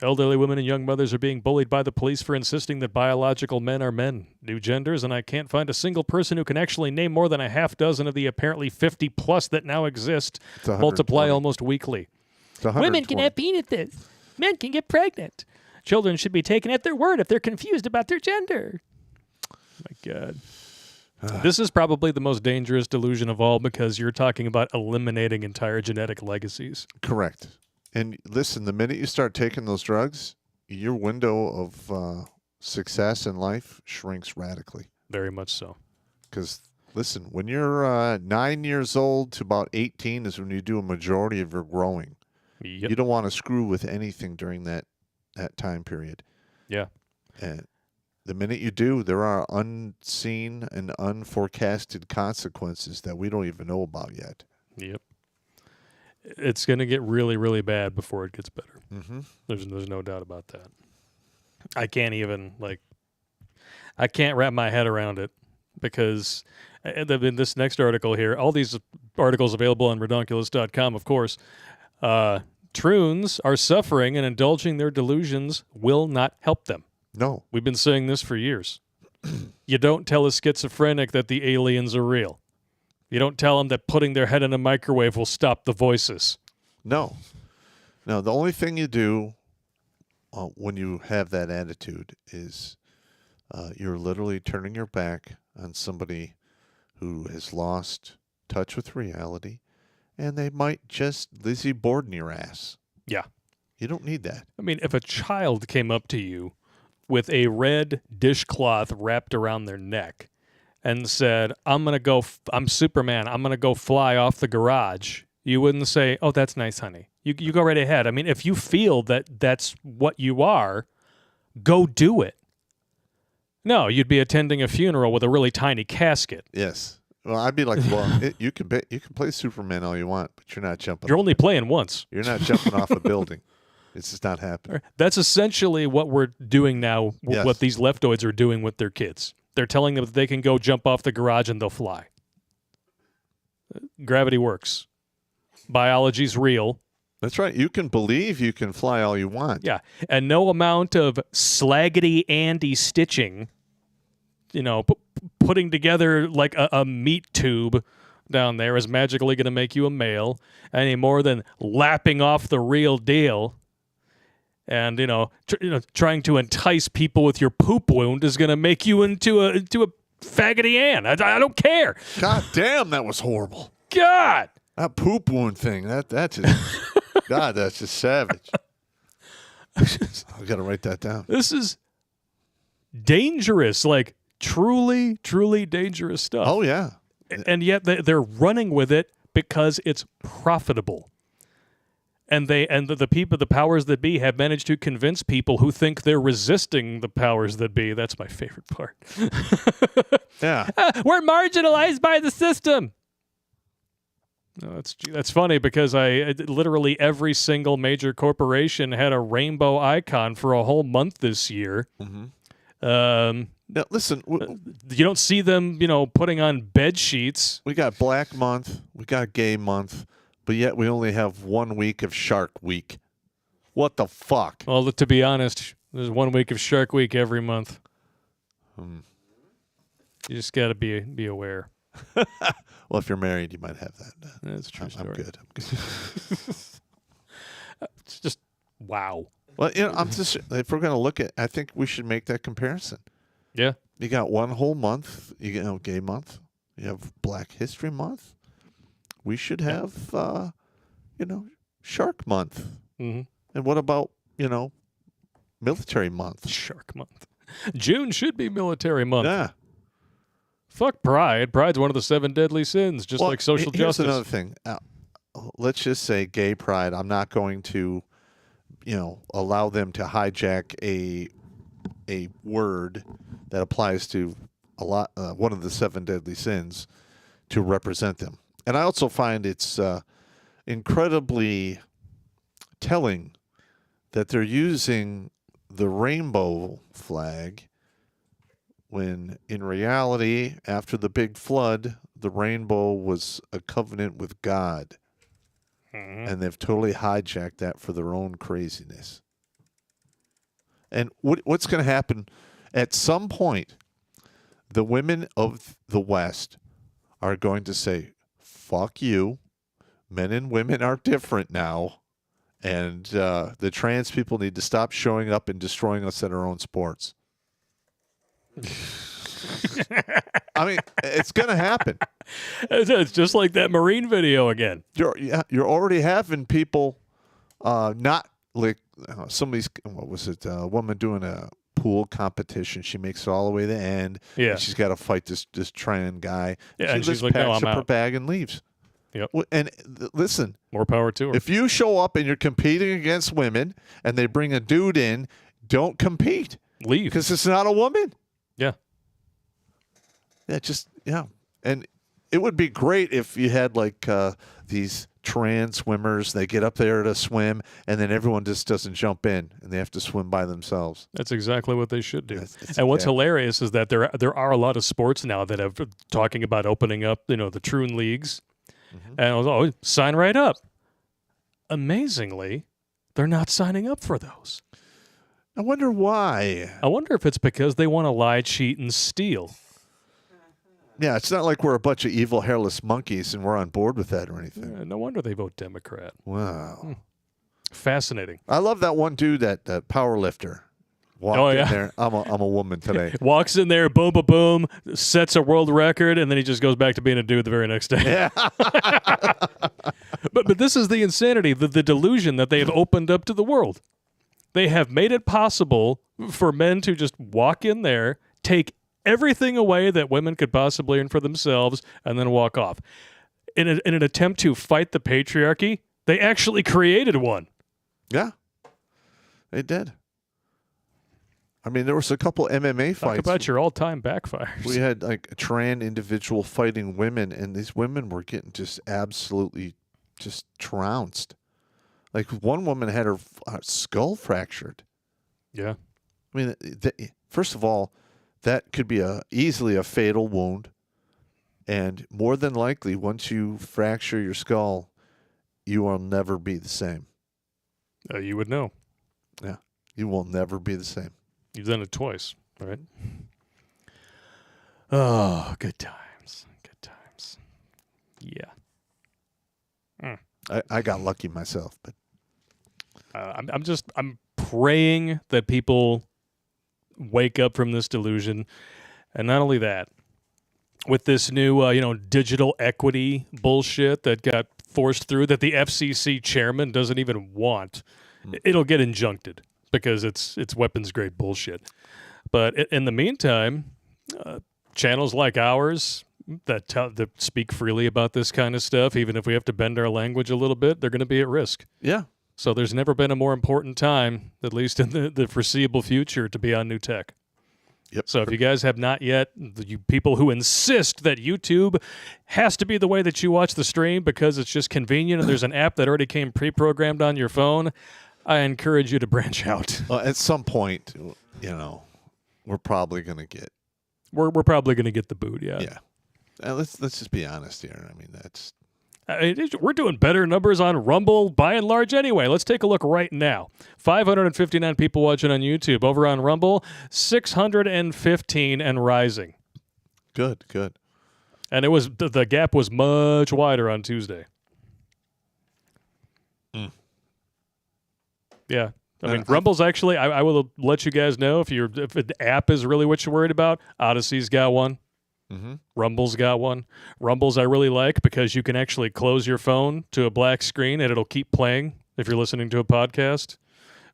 Elderly women and young mothers are being bullied by the police for insisting that biological men are men, new genders, and I can't find a single person who can actually name more than a half dozen of the apparently 50+ that now exist, multiply almost weekly. Women can have penises. Men can get pregnant. Children should be taken at their word if they're confused about their gender. My God. This is probably the most dangerous delusion of all because you're talking about eliminating entire genetic legacies. Correct. And listen, the minute you start taking those drugs, your window of success in life shrinks radically. Very much so. Because, listen, when you're 9 years old to about 18 is when you do a majority of your growing. Yep. You don't want to screw with anything during that time period. Yeah. And the minute you do, there are unseen and unforecasted consequences that we don't even know about yet. Yep. it's going to get really, really bad before it gets better. Mm-hmm. There's no doubt about that. I can't even I can't wrap my head around it because in this next article here, all these articles available on redonkulas.com, of course. Troons are suffering and indulging their delusions will not help them. No. We've been saying this for years. You don't tell a schizophrenic that the aliens are real. You don't tell them that putting their head in a microwave will stop the voices. No. No, the only thing you do when you have that attitude is you're literally turning your back on somebody who has lost touch with reality, and they might just Lizzie Borden your ass. Yeah. You don't need that. I mean, if a child came up to you with a red dishcloth wrapped around their neck and said, I'm Superman, I'm going to go fly off the garage, you wouldn't say, oh, that's nice, honey. You go right ahead. I mean, if you feel that that's what you are, go do it. No, you'd be attending a funeral with a really tiny casket. Yes. Well, I'd be like, well, you can play Superman all you want, but you're not jumping. You're only playing once. You're not jumping off a building. It's just not happening. That's essentially what we're doing now, Yes. what these leftoids are doing with their kids. They're telling them that they can go jump off the garage and they'll fly. Gravity works. Biology's real. That's right. You can believe you can fly all you want. Yeah. And no amount of slaggedy Andy stitching, putting together like a meat tube down there is magically going to make you a male any more than lapping off the real deal. And, trying to entice people with your poop wound is going to make you into a faggoty Ann. I don't care. God damn, that was horrible. God. That poop wound thing, that's just, God, that's just savage. I got to write that down. This is dangerous, like truly, truly dangerous stuff. Oh, yeah. And yet they're running with it because it's profitable. And the powers that be have managed to convince people who think they're resisting the powers that be. That's my favorite part. Yeah. We're marginalized by the system. No, that's funny because literally every single major corporation had a rainbow icon for a whole month this year. Mm-hmm. Now, listen. You don't see them, putting on bed sheets. We got Black Month. We got Gay Month. But yet we only have 1 week of Shark Week. What the fuck? Well, to be honest, there's 1 week of Shark Week every month. You just got to be aware. Well, if you're married, you might have that. That's true. I'm good. It's just wow. Well, if we're going to look at, I think we should make that comparison. Yeah. You got one whole month. Gay Month. You have Black History Month. We should have, Shark Month. Mm-hmm. And what about, Military Month? Shark Month. June should be Military Month. Yeah. Fuck pride. Pride's one of the 7 deadly sins, just like social here's justice. Another thing. Let's just say gay pride. I'm not going to, allow them to hijack a word that applies to one of the 7 deadly sins to represent them. And I also find it's incredibly telling that they're using the rainbow flag when in reality, after the big flood, the rainbow was a covenant with God. Mm-hmm. And they've totally hijacked that for their own craziness. And what's going to happen at some point, the women of the West are going to say, fuck you. Men and women are different now. And the trans people need to stop showing up and destroying us at our own sports. I mean, it's going to happen. It's just like that Marine video again. You're already having people not like somebody's, what was it, a woman doing a pool competition. She makes it all the way to the end. Yeah. And she's got to fight this trans guy. Yeah, and she she's like, no, I'm packs up her out. bag and leaves. Yep. And listen. More power to her. If you show up and you're competing against women and they bring a dude in, don't compete. Leave. Because it's not a woman. Yeah. Yeah, And It would be great if you had like these trans swimmers. They get up there to swim, and then everyone just doesn't jump in, and they have to swim by themselves. That's exactly what they should do. And what's hilarious is that there are a lot of sports now that have talking about opening up, the Troon leagues. And I was sign right up. Amazingly, they're not signing up for those. I wonder why. I wonder if it's because they want to lie, cheat, and steal. Yeah, it's not like we're a bunch of evil hairless monkeys and we're on board with that or anything. Yeah, no wonder they vote Democrat. Wow. Fascinating. I love that one dude, that power lifter. Walked in there. I'm a woman today. Walks in there, boom, boom, boom, sets a world record, and then he just goes back to being a dude the very next day. Yeah. But this is the insanity, the delusion that they have opened up to the world. They have made it possible for men to just walk in there, take everything away that women could possibly earn for themselves, and then walk off. In an attempt to fight the patriarchy, they actually created one. Yeah, they did. I mean, there was a couple MMA fights. Talk about your all-time backfires. We had like a trans individual fighting women, and these women were getting just absolutely just trounced. Like one woman had her skull fractured. Yeah. I mean, first of all, that could be easily a fatal wound. And more than likely, once you fracture your skull, you will never be the same. You would know. Yeah. You will never be the same. You've done it twice, right? Oh, good times. Good times. Yeah. I got lucky myself, but I'm praying that people wake up from this delusion. And not only that, with this new, digital equity bullshit that got forced through that the FCC chairman doesn't even want, it'll get injuncted because it's weapons grade bullshit. But in the meantime, channels like ours that speak freely about this kind of stuff, even if we have to bend our language a little bit, they're going to be at risk. Yeah. So there's never been a more important time, at least in the foreseeable future, to be on new tech. Yep. So if you guys have not yet, you people who insist that YouTube has to be the way that you watch the stream because it's just convenient and there's an app that already came pre-programmed on your phone, I encourage you to branch out. At some point, we're probably going to get... We're probably going to get the boot, yeah. Yeah. Let's just be honest here. I mean, that's... we're doing better numbers on Rumble by and large anyway. Let's take a look right now. 559 people watching on YouTube. Over on Rumble, 615 and rising. Good. And it was the gap was much wider on Tuesday. Yeah. I mean, Rumble's actually, I will let you guys know if the app is really what you're worried about, Odyssey's got one. Mm-hmm. Rumble's got one. Rumble's I really like because you can actually close your phone to a black screen and it'll keep playing if you're listening to a podcast.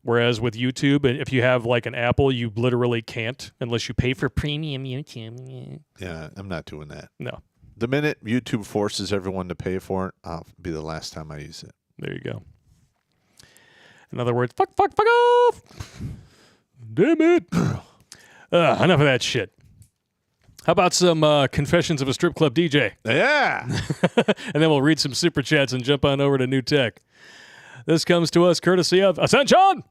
Whereas with YouTube, if you have like an Apple, you literally can't unless you pay for premium YouTube. Yeah, I'm not doing that. No. The minute YouTube forces everyone to pay for it, I'll be the last time I use it. There you go. In other words, fuck off. Damn it. Enough of that shit. How about some confessions of a strip club DJ? Yeah. And then we'll read some super chats and jump on over to New Tech. This comes to us courtesy of Ascension.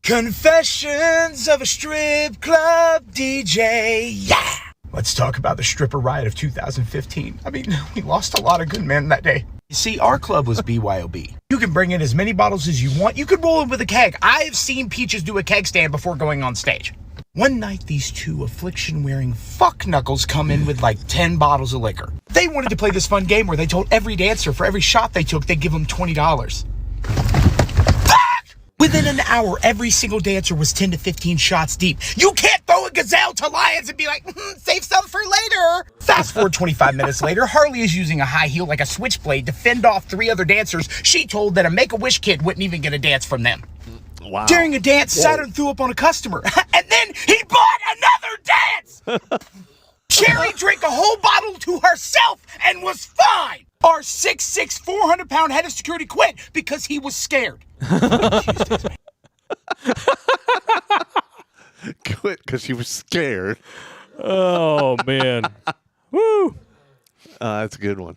Confessions of a strip club DJ. Yeah. Let's talk about the stripper riot of 2015. I mean, we lost a lot of good men that day. You see, our club was BYOB. You can bring in as many bottles as you want. You could roll in with a keg. I've seen Peaches do a keg stand before going on stage. One night, these two affliction-wearing fuck knuckles come in with like 10 bottles of liquor. They wanted to play this fun game where they told every dancer for every shot they took, they'd give them $20. Within an hour, every single dancer was 10 to 15 shots deep. You can't throw a gazelle to lions and be like, save some for later. Fast forward 25 minutes later, Harley is using a high heel like a switchblade to fend off 3 other dancers she told that a Make-A-Wish kid wouldn't even get a dance from them. Wow. During a dance, Saturn threw up on a customer, and then he bought another dance! Cherry drank a whole bottle to herself and was fine! Our 6'6", 400-pound head of security quit because he was scared. Quit because he was scared. Oh, man. Woo! That's a good one.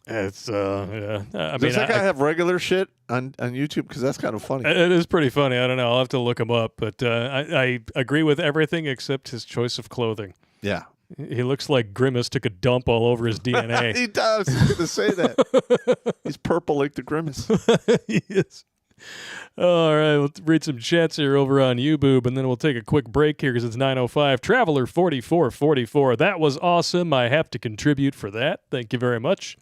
It's yeah. Does that guy have regular shit on YouTube? Because that's kind of funny. It is pretty funny. I don't know. I'll have to look him up. But I agree with everything except his choice of clothing. Yeah. He looks like Grimace took a dump all over his DNA. He does. I was going to say that. He's purple like the Grimace. He is. All right, we'll read some chats here over on YouBoob, and then we'll take a quick break here because it's 9:05. Traveler 4444. That was awesome. I have to contribute for that. Thank you very much.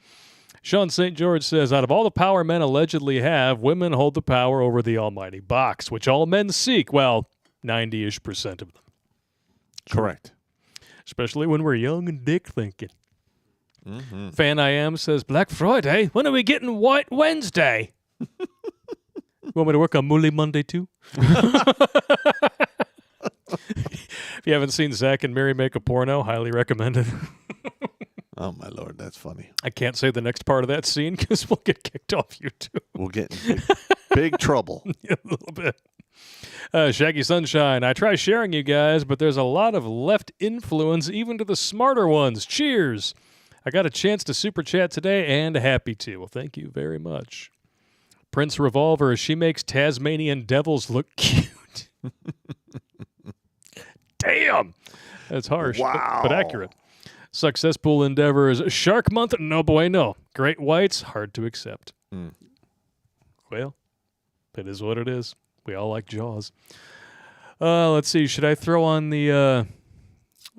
Sean St. George says, out of all the power men allegedly have, women hold the power over the almighty box, which all men seek. Well, 90-ish% of them. Correct. Especially when we're young and dick thinking. Mm-hmm. Fan I Am says, Black Friday? When are we getting White Wednesday? Want me to work on Muley Monday too? If you haven't seen Zach and Mary make a porno, highly recommended. Oh, my Lord, that's funny. I can't say the next part of that scene because we'll get kicked off YouTube. We'll get in big trouble. Yeah, a little bit. Shaggy Sunshine, I try sharing you guys, but there's a lot of left influence even to the smarter ones. Cheers. I got a chance to super chat today and happy to. Well, thank you very much. Prince Revolver, she makes Tasmanian devils look cute. Damn. That's harsh, wow. but accurate. Successful endeavors. Shark Month, no bueno. Great whites, hard to accept. Well, it is what it is. We all like Jaws. Let's see. Should I throw on the,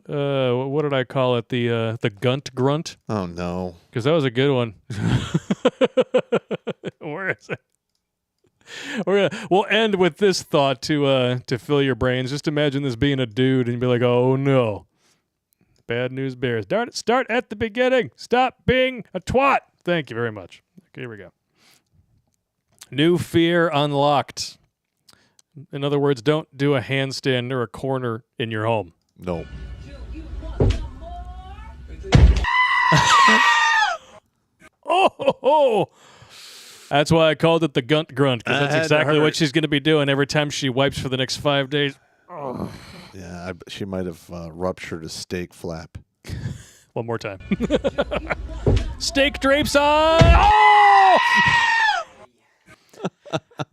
what did I call it? The Grunt? Oh, no. Because that was a good one. Where is it? We'll end with this thought to fill your brains. Just imagine this being a dude and you'd be like, oh, no. Bad news bears. Darn it. Start at the beginning. Stop being a twat. Thank you very much. Okay, here we go. New fear unlocked. In other words, don't do a handstand near a corner in your home. No. Oh, that's why I called it the Grunt, because that's exactly what she's going to be doing every time she wipes for the next 5 days. Oh. Yeah, she might have ruptured a steak flap. One more time. Steak drapes on. Oh!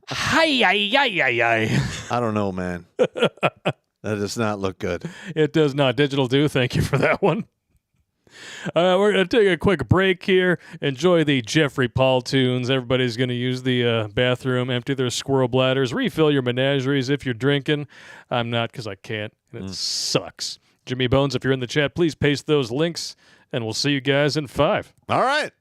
Hi, I don't know, man. That does not look good. It does not. Digital do. Thank you for that one. We're going to take a quick break here. Enjoy the Jeffrey Paul tunes. Everybody's going to use the bathroom, empty their squirrel bladders, refill your menageries if you're drinking. I'm not because I can't, and it sucks. Jimmy Bones, if you're in the chat, please paste those links, and we'll see you guys in 5. All right.